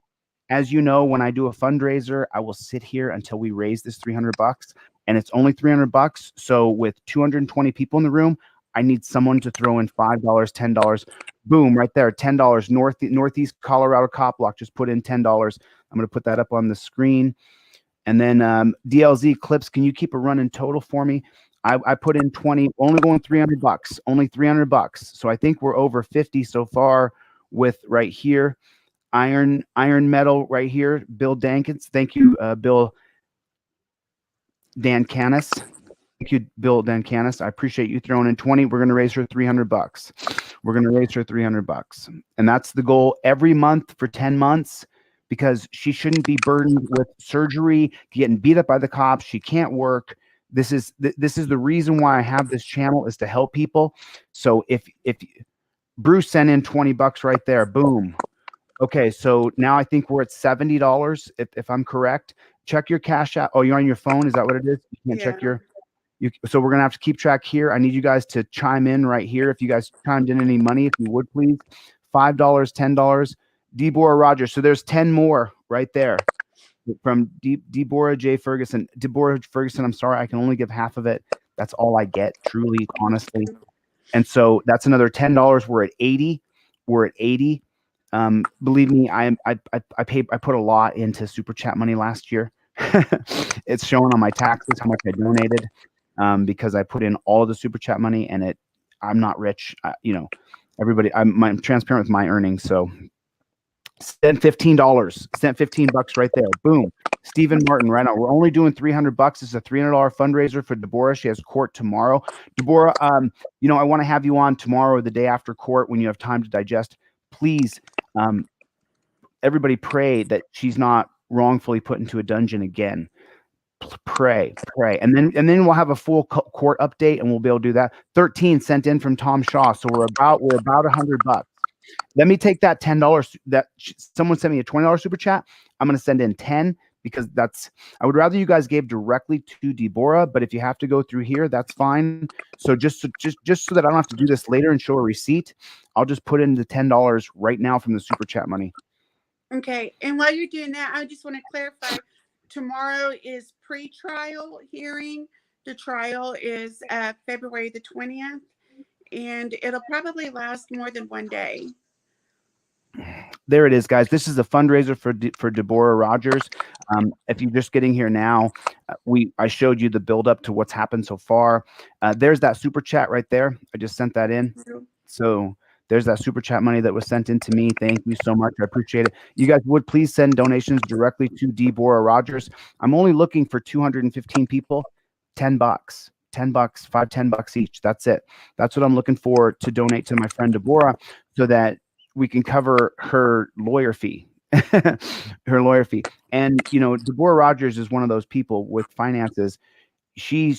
As you know, when I do a fundraiser, I will sit here until we raise this $300, and it's only $300. So with 220 people in the room, I need someone to throw in $5, $10. Boom, right there, $10. Northeast Colorado Cop Block just put in $10. I'm going to put that up on the screen. And then DLZ clips, can you keep a running total for me? I put in 20, only going $300, only $300. So I think we're over 50 so far with right here. Iron Metal right here. Bill Dankins. Thank you, Bill Dancanis. Thank you, Bill Dancanis. I appreciate you throwing in 20. We're going to raise her $300. We're going to raise her $300. And that's the goal every month for 10 months, because she shouldn't be burdened with surgery, getting beat up by the cops. She can't work. This is the reason why I have this channel, is to help people. So if Bruce sent in $20 right there, boom. Okay, so now I think we're at $70 if I'm correct. Check your Cash App. Oh, you're on your phone. Is that what it is? You can't check your. So we're gonna have to keep track here. I need you guys to chime in right here. If you guys chimed in any money, if you would please, $5, $10. Debourough Rodgers. So there's 10 more right there. From Debourough J. Ferguson. Debourough Ferguson, I'm sorry, I can only give half of it. That's all I get, truly, honestly. And so that's another $10. We're at 80. We're at 80. Believe me, I put a lot into Super Chat money last year. It's showing on my taxes how much I donated, because I put in all of the Super Chat money, and I'm not rich. I'm transparent with my earnings. So Send $15. Sent $15 right there. Boom. Stephen Martin, right now. We're only doing $300. It's a $300 fundraiser for Debourough. She has court tomorrow. Debourough, you know, I want to have you on tomorrow or the day after court when you have time to digest. Please, everybody pray that she's not wrongfully put into a dungeon again. Pray, and then we'll have a full court update, and we'll be able to do that. 13 sent in from Tom Shaw, so we're about $100. Let me take that $10 that someone sent me a $20 super chat. I'm going to send in 10 because I would rather you guys gave directly to Debourough, but if you have to go through here, that's fine. So just so that I don't have to do this later and show a receipt, I'll just put in the $10 right now from the super chat money. Okay, and while you're doing that, I just want to clarify. Tomorrow is pre-trial hearing. The trial is February the 20th, and it'll probably last more than one day. There it is, guys. This is a fundraiser for Debourough Rodgers. If you're just getting here now, I showed you the build up to what's happened so far. There's that super chat right there. I just sent that in. So there's that super chat money that was sent in to me. Thank you so much. I appreciate it. You guys would please send donations directly to Debourough Rodgers. I'm only looking for 215 people. $10, $10, $10 each. That's it. That's what I'm looking for to donate to my friend Debourough, so that we can cover her lawyer fee. Her lawyer fee. And you know, Debourough Rodgers is one of those people with finances. She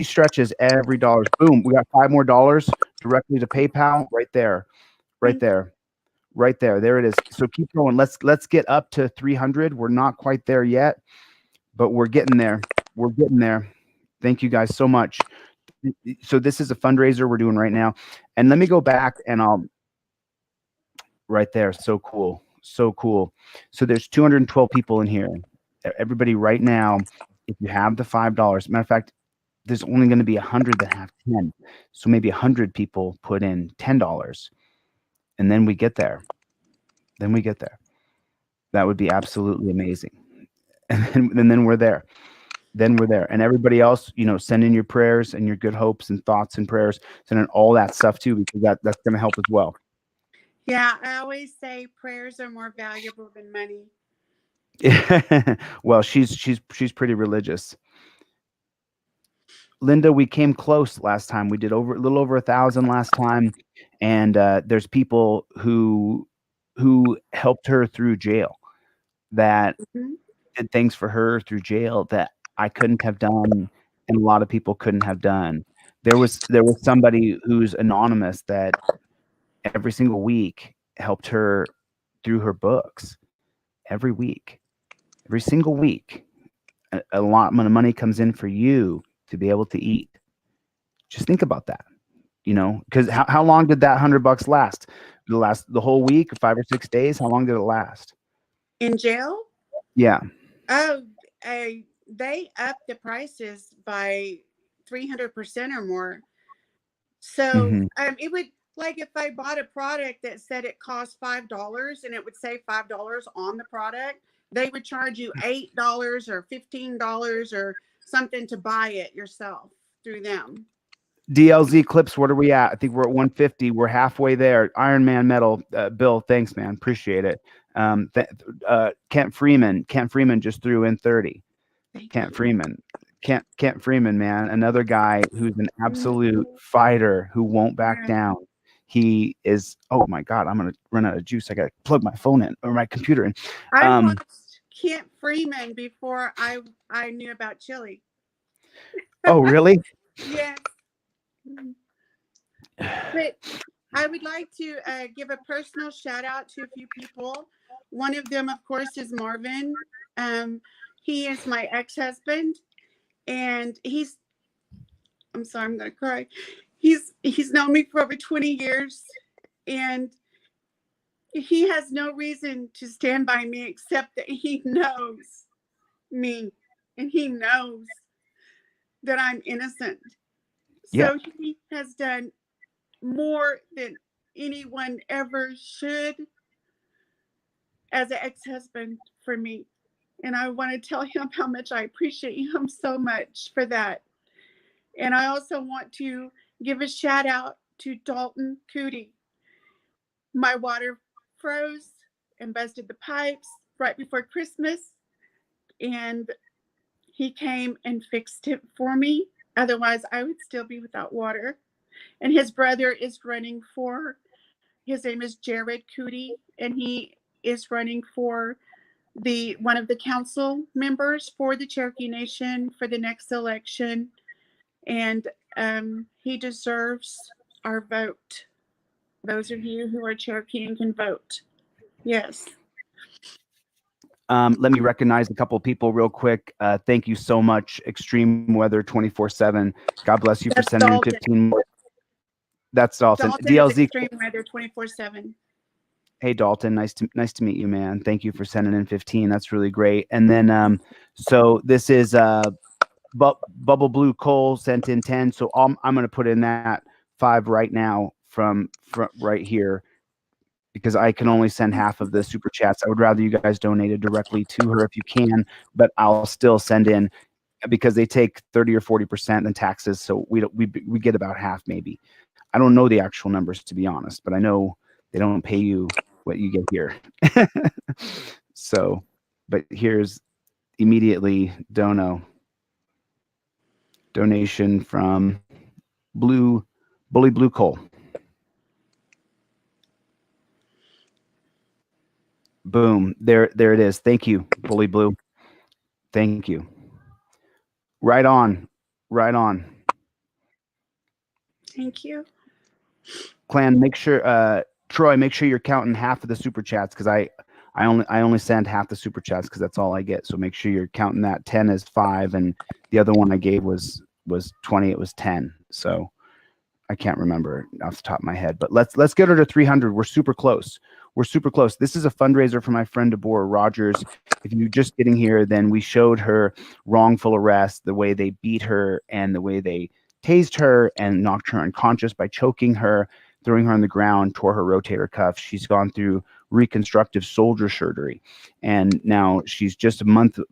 stretches every dollar. Boom, we got $5 more directly to PayPal right there. There it is. So keep going. Let's get up to 300. We're not quite there yet, but we're getting there. Thank you guys so much. So this is a fundraiser we're doing right now. And let me go back and I'll right there. So cool. So there's 212 people in here. Everybody right now, if you have the $5, matter of fact, there's only going to be 100 that have 10. So maybe 100 people put in $10, and then we get there. That would be absolutely amazing. And then we're there. And everybody else, you know, send in your prayers and your good hopes and thoughts and prayers. Send in all that stuff too, because that's going to help as well. Yeah, I always say prayers are more valuable than money. Well, she's pretty religious. Linda, we came close last time. We did a little over 1,000 last time, and there's people who helped her through jail that did things for her through jail that I couldn't have done, and a lot of people couldn't have done. There was somebody who's anonymous that every single week helped her through her books. Every single week, a lot of money comes in for you to be able to eat. Just think about that, you know, because how long did that $100 last? The whole week, 5 or 6 days? How long did it last? In jail? Yeah. Oh, they upped the prices by 300% or more. So it would, like, if I bought a product that said it cost $5 and it would say $5 on the product, they would charge you $8 or $15 or something to buy it yourself through them. DLZ Clips, what are we at? I think we're at 150. We're halfway there. Iron Man Metal, Bill, thanks, man. Appreciate it. Kent Freeman just threw in 30. Kent Freeman, man. Another guy who's an absolute fighter who won't back down. He is, oh my God, I'm going to run out of juice. I got to plug my phone in or my computer in. I watched Kent Freeman before I knew about Chille. Oh, really? Yes. But I would like to give a personal shout out to a few people. One of them, of course, is Marvin. He is my ex-husband, and I'm sorry, I'm going to cry. He's known me for over 20 years, and he has no reason to stand by me except that he knows me, and he knows that I'm innocent. So he has done more than anyone ever should as an ex-husband for me. And I want to tell him how much I appreciate him so much for that. And I also want to give a shout out to Dalton Cootie. My water froze and busted the pipes right before Christmas. And he came and fixed it for me. Otherwise, I would still be without water. And his brother is running for, his name is Jared Cootie, and he is running for one of the council members for the Cherokee Nation for the next election. And he deserves our vote. Those of you who are Cherokee and can vote. Yes. Let me recognize a couple of people real quick. Thank you so much, Extreme Weather 24/7. God bless you for sending in 15 more. That's Dalton. DLZ. Extreme Weather 24/7. Hey Dalton, nice to meet you, man. Thank you for sending in 15. That's really great. And then so this is Bubble Blue Cole sent in 10. So I'm going to put in that 5 right now from right here, because I can only send half of the super chats. I would rather you guys donate it directly to her if you can, but I'll still send in, because they take 30 or 40% in taxes, so we get about half maybe. I don't know the actual numbers, to be honest, but I know they don't pay you what you get here. So, but here's immediately donation from Bully Blue Coal. Boom. There it is. Thank you, Bully Blue. Thank you. Right on. Thank you. Clan, make sure Troy, make sure you're counting half of the super chats, because I only send half the super chats because that's all I get. So make sure you're counting that. 10 is 5, and the other one I gave was 20. It was 10. So I can't remember off the top of my head, but let's get her to 300. We're super close. This is a fundraiser for my friend Debourougugh Rodgers. If you're just getting here, then we showed her wrongful arrest, the way they beat her and the way they tased her and knocked her unconscious by choking her, throwing her on the ground, tore her rotator cuff. She's gone through reconstructive soldier surgery, and now she's just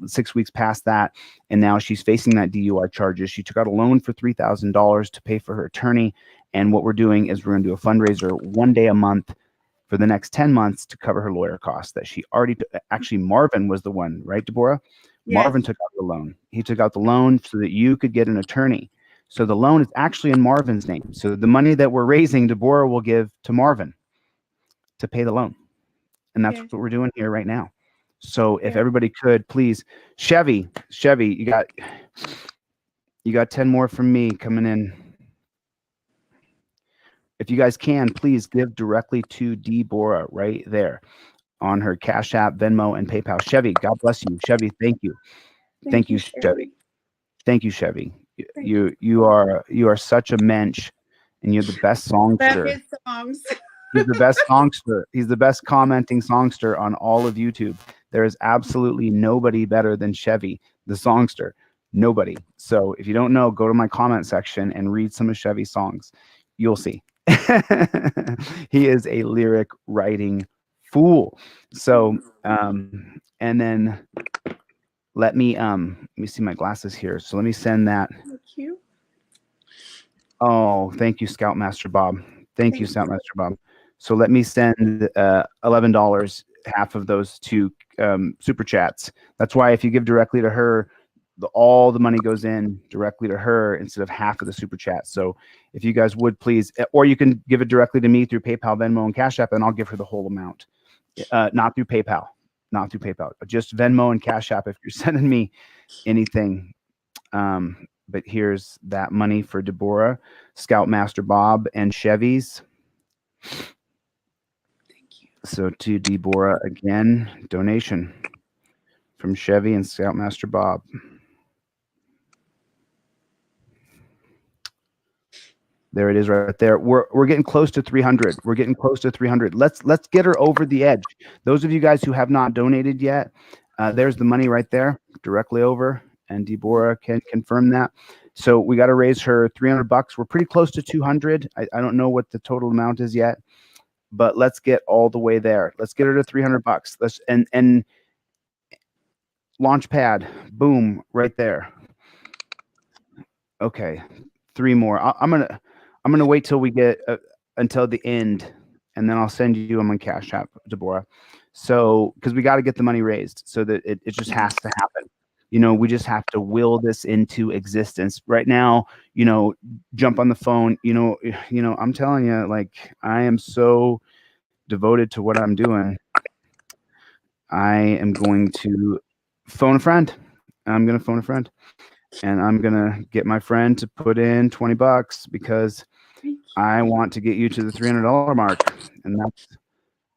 6 weeks past that, and now she's facing that DUI charges. She took out a loan for $3,000 to pay for her attorney, and what we're doing is we're going to do a fundraiser 1 day a month for the next 10 months to cover her lawyer costs that she already actually Marvin was the one, right, Debourough? Yes. Marvin took out the loan. He took out the loan so that you could get an attorney. So the loan is actually in Marvin's name. So the money that we're raising, Debourough will give to Marvin to pay the loan. And that's what we're doing here right now. So if everybody could, please, Chevy, you got 10 more from me coming in. If you guys can, please give directly to Debourough right there on her Cash App, Venmo, and PayPal. Chevy, God bless you. Chevy, thank you. Thank you, Chevy. Thank you, Chevy. You are such a mensch, and you're the best songster. His songs. He's the best songster. He's the best commenting songster on all of YouTube. There is absolutely nobody better than Chevy, the songster. Nobody. So if you don't know, go to my comment section and read some of Chevy's songs. You'll see. He is a lyric writing fool. So and then let me see my glasses here. So let me send that. Thank you. Oh, thank you, Scoutmaster Bob. Thank you, Scoutmaster Bob. So let me send $11, half of those to super chats. That's why if you give directly to her, all the money goes in directly to her instead of half of the super chat. So if you guys would please, or you can give it directly to me through PayPal, Venmo, and Cash App, and I'll give her the whole amount. Not through PayPal, just Venmo and Cash App if you're sending me anything. But here's that money for Debourough, Scoutmaster Bob, and Chevy's. Thank you. So to Debourough again, donation from Chevy and Scoutmaster Bob. There it is right there. We're getting close to 300. We're getting close to 300. Let's get her over the edge. Those of you guys who have not donated yet, there's the money right there, directly over, and Debourough can confirm that. So we got to raise her $300. We're pretty close to 200. I don't know what the total amount is yet, but let's get all the way there. Let's get her to $300. Let's and launch pad, boom, right there. Okay, 3 more. I'm gonna wait till we get until the end, and then I'll send you them on Cash App, Debourough. So, because we got to get the money raised, so that it just has to happen. You know, we just have to will this into existence right now. You know, jump on the phone. You know, I'm telling you, like, I am so devoted to what I'm doing. I am going to phone a friend. I'm going to phone a friend, and I'm going to get my friend to put in $20 because I want to get you to the $300 mark, and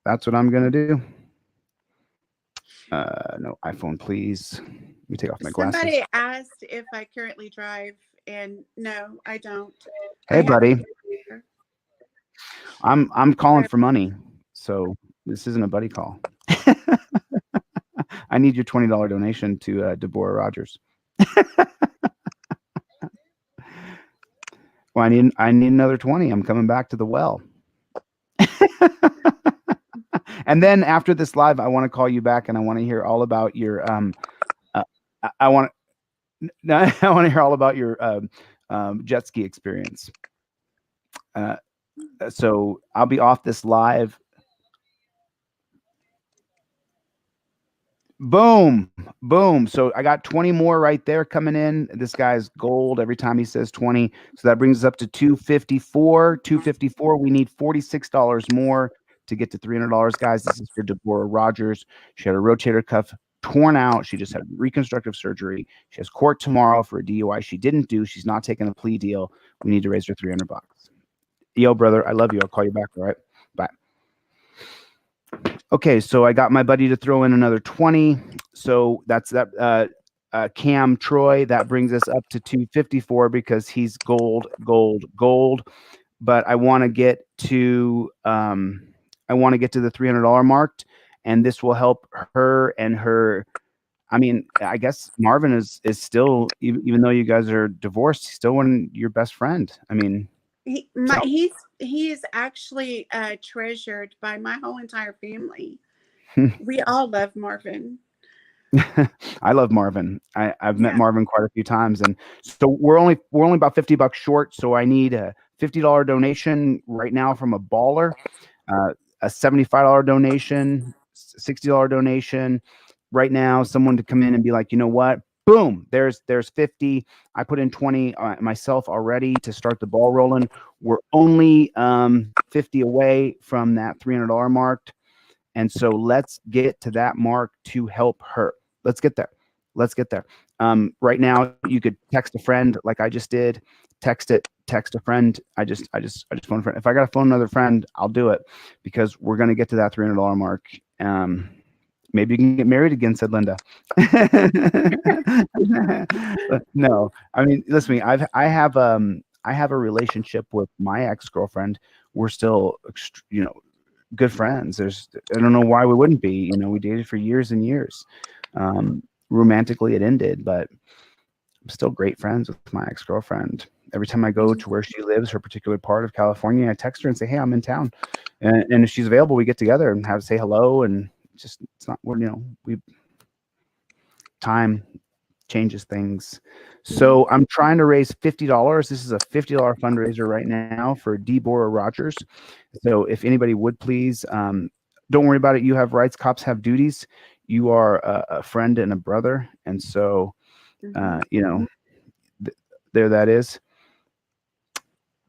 that's what I'm going to do. No iPhone, please. Let me take off my glasses. Somebody asked if I currently drive, and no, I don't. Hey, buddy. I'm calling for money, so this isn't a buddy call. I need your $20 donation to Debourough Rodgers. Well, I need another 20. I'm coming back to the well. And then after this live, I want to call you back, and I want to hear all about your I want to hear all about your jet ski experience. So I'll be off this live. Boom, boom. So I got 20 more right there coming in. This guy's gold every time he says 20. So that brings us up to 254. 254. We need $46 more to get to $300, guys. This is for Debourough Rodgers. She had a rotator cuff torn out. She just had reconstructive surgery. She has court tomorrow for a DUI she didn't do. She's not taking a plea deal. We need to raise her $300. Yo, brother, I love you. I'll call you back. All right. Bye. Okay, so I got my buddy to throw in another 20. So that's that. Cam Troy, that brings us up to 254 because he's gold. But I want to get to the $300 mark, and this will help her and her. I mean, I guess Marvin is still, even though you guys are divorced, he's still your best friend. I mean. He is actually treasured by my whole entire family. We all love Marvin. I love Marvin. I've met Marvin quite a few times, and so we're only about $50 short. So I need a $50 donation right now from a baller, a $75 donation, $60 donation right now. Someone to come in and be like, you know what? Boom, there's 50. I put in 20 myself already to start the ball rolling. We're only 50 away from that $300 mark. And so let's get to that mark to help her. Let's get there. Right now, you could text a friend like I just did. Text a friend. I just phone a friend. If I got to phone another friend, I'll do it because we're going to get to that $300 mark. Maybe you can get married again, said Linda. No, I mean, listen, I have a relationship with my ex-girlfriend. We're still, good friends. I don't know why we wouldn't be. We dated for years and years. Romantically, it ended, but I'm still great friends with my ex-girlfriend. Every time I go to where she lives, her particular part of California, I text her and say, "Hey, I'm in town," and if she's available, we get together and say hello and. It's not, time changes things. So I'm trying to raise $50. This is a $50 fundraiser right now for Debourough Rodgers. So if anybody would please, don't worry about it. You have rights. Cops have duties. You are a friend and a brother. And so, there that is.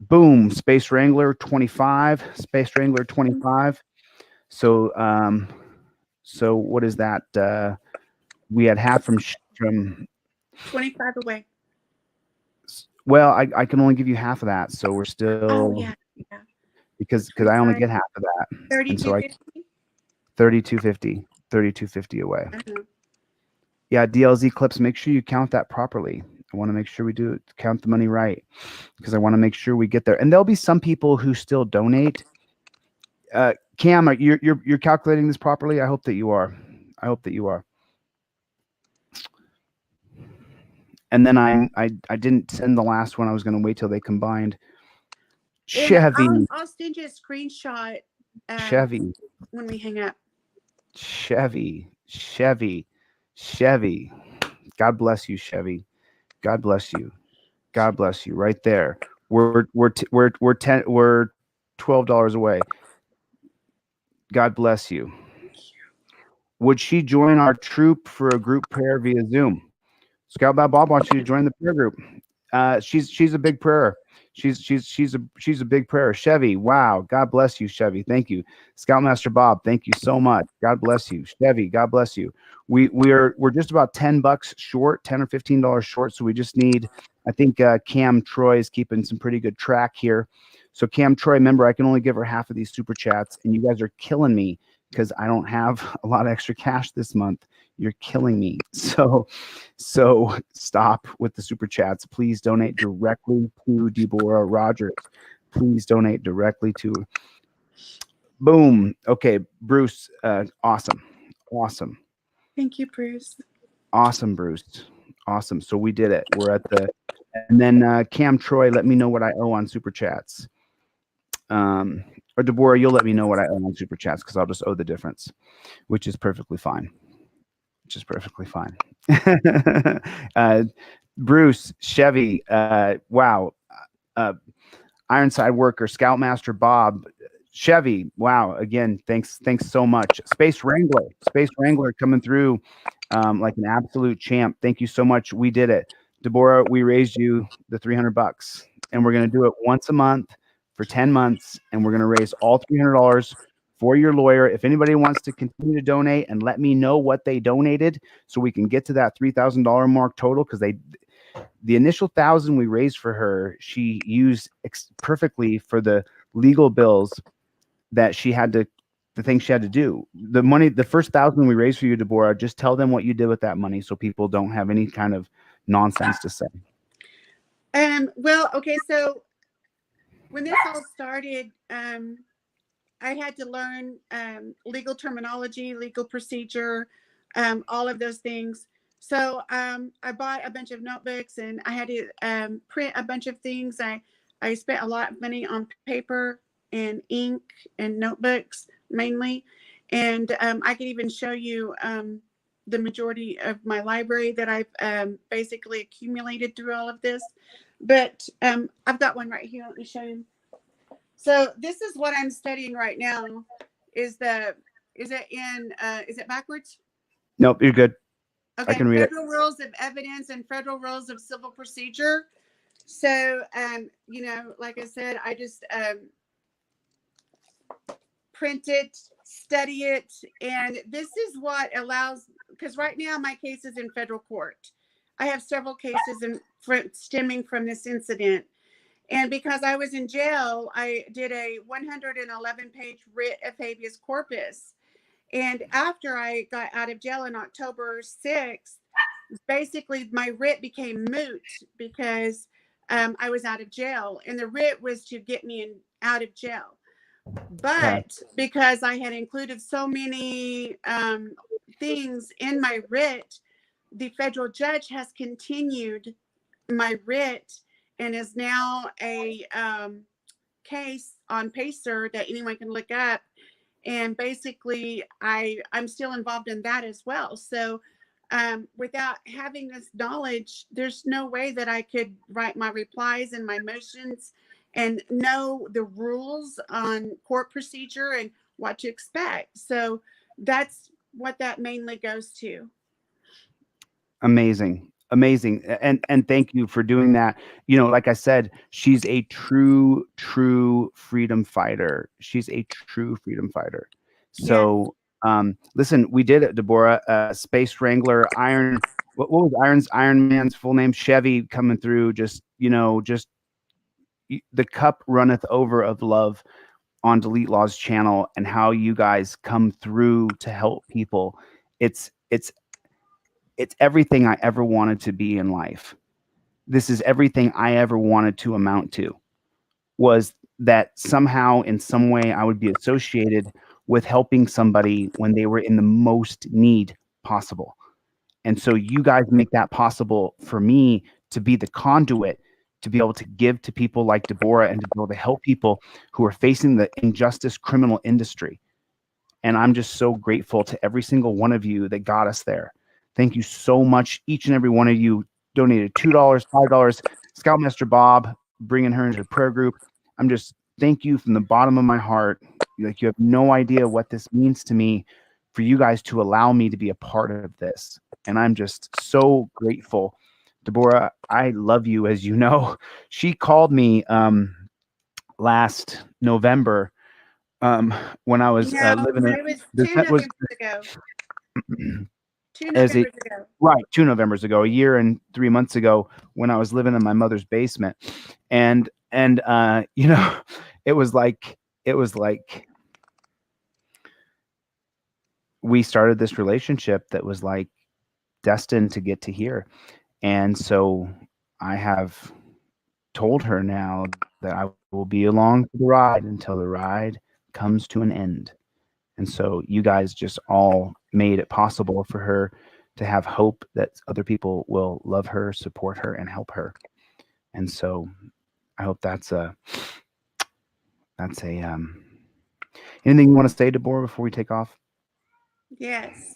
Boom. Space Wrangler 25. Space Wrangler 25. So what is that? We had half from 25 away. Well, I can only give you half of that, so we're still because I only get half of that. 3250 away. Yeah, DLZ clips. Make sure you count that properly. I want to make sure we count the money right because I want to make sure we get there. And there'll be some people who still donate. Cam, you're calculating this properly? I hope that you are. And then I didn't send the last one. I was going to wait till they combined. Chevy. I'll send you a screenshot. Chevy. When we hang up. Chevy. God bless you, Chevy. God bless you. Right there. We're $12 away. God bless you. Would she join our troop for a group prayer via Zoom? Scout Bob wants you to join the prayer group. She's a big prayer. She's a big prayer. Chevy, wow, God bless you, Chevy. Thank you. Scoutmaster Bob, thank you so much. God bless you, Chevy. God bless you. We're just about $10 short, $10 or $15 short. So we just need. I think Cam Troy is keeping some pretty good track here. So Cam Troy, remember, I can only give her half of these super chats, and you guys are killing me because I don't have a lot of extra cash this month. You're killing me. So stop with the super chats. Please donate directly to Debourough Rodgers. Please donate directly to. Boom. Okay, Bruce. Awesome. Thank you, Bruce. Awesome, Bruce. Awesome. So we did it. We're at the. And then Cam Troy, let me know what I owe on super chats. Or Debourough, you'll let me know what I owe on super chats because I'll just owe the difference, which is perfectly fine. Bruce, Chevy, wow. Ironside Worker, Scoutmaster Bob, Chevy, wow. Again, thanks so much. Space Wrangler coming through like an absolute champ. Thank you so much. We did it. Debourough, we raised you the $300, and we're going to do it once a month for 10 months, and we're going to raise all $300 for your lawyer. If anybody wants to continue to donate, and let me know what they donated so we can get to that $3,000 mark total, because the initial $1,000 we raised for her, she used perfectly for the legal bills that she had to, the things she had to do. The money, the first $1,000 we raised for you, Debourough, just tell them what you did with that money so people don't have any kind of nonsense to say. Well, okay, so when this all started, I had to learn legal terminology, legal procedure, all of those things. So I bought a bunch of notebooks, and I had to print a bunch of things. I spent a lot of money on paper and ink and notebooks mainly. And I could even show you the majority of my library that I've basically accumulated through all of this. But I've got one right here. Let me show you. So this is what I'm studying right now. Is it backwards? Nope, you're good. Okay. I can read Federal Rules of Evidence and Federal Rules of Civil Procedure. So, like I said, I just print it, study it, and this is what allows. Because right now my case is in federal court. I have several cases stemming from this incident. And because I was in jail, I did a 111-page writ of habeas corpus. And after I got out of jail on October 6th, basically my writ became moot because I was out of jail. And the writ was to get me out of jail. But because I had included so many things in my writ, the federal judge has continued my writ and is now a case on Pacer that anyone can look up. And basically, I'm still involved in that as well. So without having this knowledge, there's no way that I could write my replies and my motions and know the rules on court procedure and what to expect. So that's what that mainly goes to. Amazing. And thank you for doing that. Like I said, she's a true freedom fighter. So listen, we did it, Debourough. Space Wrangler, what was Iron Man's full name? Chevy coming through, just the cup runneth over of love on Delete Law's channel, and how you guys come through to help people. It's everything I ever wanted to be in life. This is everything I ever wanted to amount to, was that somehow in some way I would be associated with helping somebody when they were in the most need possible. And so you guys make that possible for me to be the conduit, to be able to give to people like Debourough, and to be able to help people who are facing the injustice criminal industry. And I'm just so grateful to every single one of you that got us there. Thank you so much. Each and every one of you donated $2, $5. Scoutmaster Bob, bringing her into the prayer group. I'm just, thank you from the bottom of my heart. Like, you have no idea what this means to me. for you guys to allow me to be a part of this. And I'm just so grateful. Debourough, I love you, as you know. She called me last November when I was living in it was this 2 was Novembers ago. 2 as a Novembers ago. right 2 Novembers ago, a year and 3 months ago, when I was living in my mother's basement. And you know, it was like we started this relationship that was like destined to get to here. And so I have told her now that I will be along for the ride until the ride comes to an end. And so you guys just all made it possible for her to have hope that other people will love her, support her, and help her. And so I hope that's anything you want to say, Debourough, before we take off? Yes.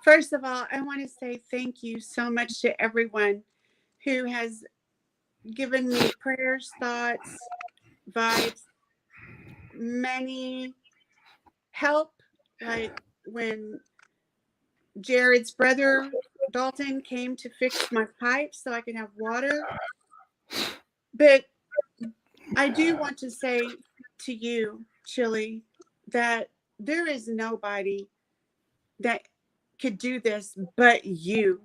First of all, I want to say thank you so much to everyone who has given me prayers, thoughts, vibes, many help. Like when Jared's brother, Dalton, came to fix my pipes so I could have water. But I do want to say to you, Chille, that there is nobody that could do this but you.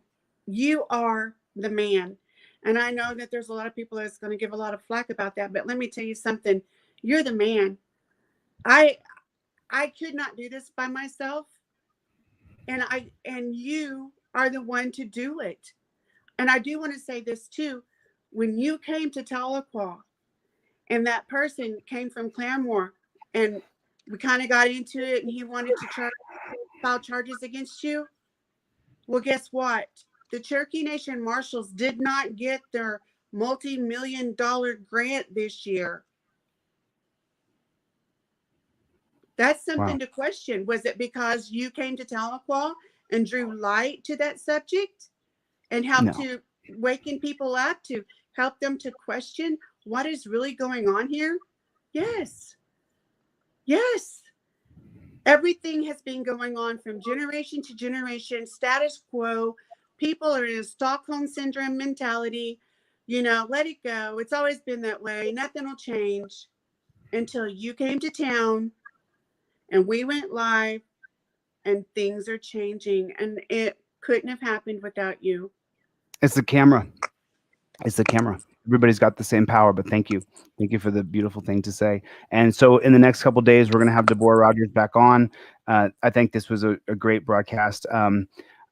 You are the man. And I know that there's a lot of people that's going to give a lot of flack about that, but let me tell you something. You're the man. I could not do this by myself. And you are the one to do it. And I do want to say this too. When you came to Tahlequah and that person came from Claremore and we kind of got into it and he wanted to file charges against you. Well, guess what? The Cherokee Nation Marshals did not get their multi-million-dollar grant this year. That's something to question. Was it because you came to Tahlequah and drew light to that subject and helped to waken people up, to help them to question what is really going on here? Yes. Yes. Everything has been going on from generation to generation, status quo. People are in a Stockholm Syndrome mentality. You know, let it go. It's always been that way. Nothing will change until you came to town and we went live and things are changing. And it couldn't have happened without you. It's the camera. It's the camera. Everybody's got the same power, but thank you. Thank you for the beautiful thing to say. And so in the next couple of days, we're going to have Debourough Rodgers back on. I think this was a great broadcast. Debourough,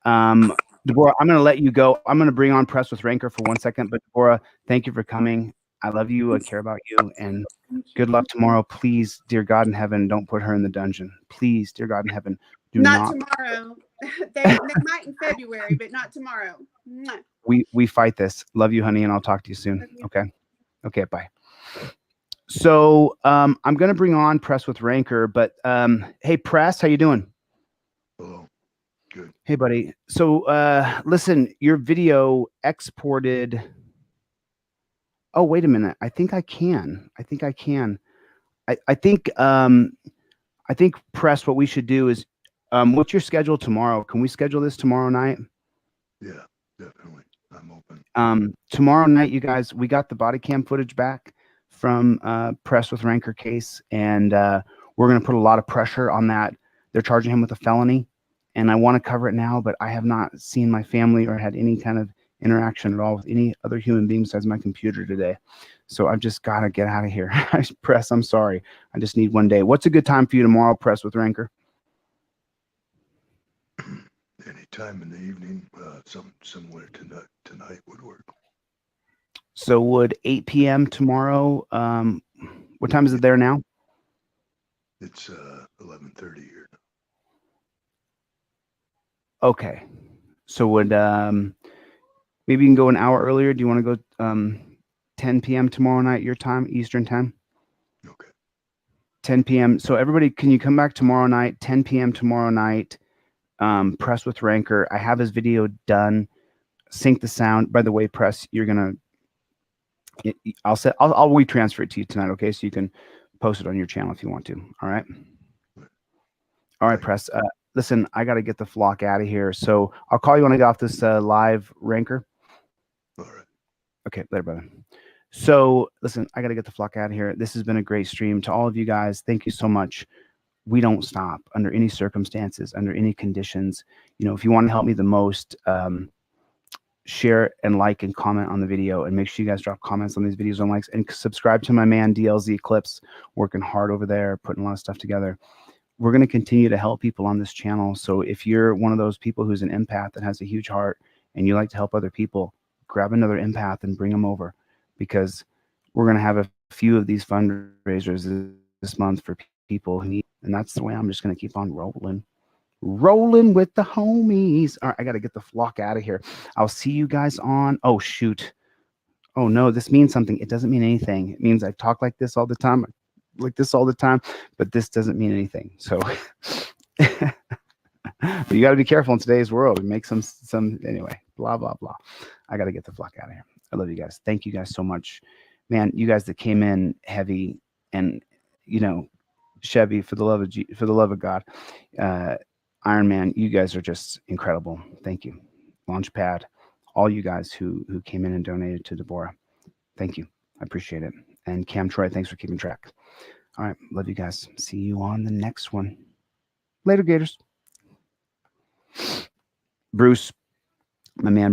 I'm going to let you go. I'm going to bring on Press with Rancor for 1 second, but Debourough, thank you for coming. I love you. I care about you. And good luck tomorrow. Please, dear God in heaven, don't put her in the dungeon. Please, dear God in heaven, do not. Tomorrow. they might in February, but not tomorrow. Mwah. We fight this. Love you, honey, and I'll talk to you soon. Okay, bye. So I'm going to bring on Press with Rancor, but hey, Press, how you doing? Hello. Good. Hey, buddy. So listen, your video exported. Oh, wait a minute. I think I can. I think Press, what we should do is, what's your schedule tomorrow? Can we schedule this tomorrow night? Yeah, definitely. I'm open. Tomorrow night, you guys, we got the body cam footage back from Press with Rancor case, and we're going to put a lot of pressure on that. They're charging him with a felony, and I want to cover it now, but I have not seen my family or had any kind of interaction at all with any other human being besides my computer today. So I've just got to get out of here. Press, I'm sorry. I just need one day. What's a good time for you tomorrow, Press with Rancor? Any time in the evening, something similar to tonight would work. So would 8 p.m. tomorrow, what time is it there now? It's 11:30 here. Okay. So would maybe you can go an hour earlier? Do you want to go 10 p.m. tomorrow night, your time, Eastern time? Okay. 10 p.m. So everybody, can you come back tomorrow night, 10 p.m. tomorrow night? Press with Rancor. I have his video done. Sync the sound. By the way, Press, you're gonna. I'll retransfer it to you tonight, okay? So you can post it on your channel if you want to. All right. All right, Press. listen, I got to get the flock out of here. So I'll call you when I get off this live ranker. All right. Okay, later, brother. So listen, I got to get the flock out of here. This has been a great stream. To all of you guys, thank you so much. We don't stop under any circumstances, under any conditions. You know, if you want to help me the most, share and like and comment on the video, and make sure you guys drop comments on these videos and likes, and subscribe to my man DLZ Clips, working hard over there, putting a lot of stuff together. We're going to continue to help people on this channel. So if you're one of those people who's an empath that has a huge heart and you like to help other people, grab another empath and bring them over, because we're going to have a few of these fundraisers this month for people who need, and that's the way I'm just going to keep on rolling with the homies. All right, I got to get the flock out of here. I'll see you guys on, oh shoot, oh no, this means something. It doesn't mean anything. It means I talk like this all the time, but this doesn't mean anything. So but you got to be careful in today's world. We make some anyway, blah blah blah. I got to get the flock out of here. I love you guys. Thank you guys so much, man. You guys that came in heavy, and you know, Chevy, for the love of God, Iron Man, you guys are just incredible. Thank you. Launchpad, all you guys who came in and donated to Debourough. Thank you. I appreciate it. And Cam Troy, thanks for keeping track. All right. Love you guys. See you on the next one. Later, Gators. Bruce, my man.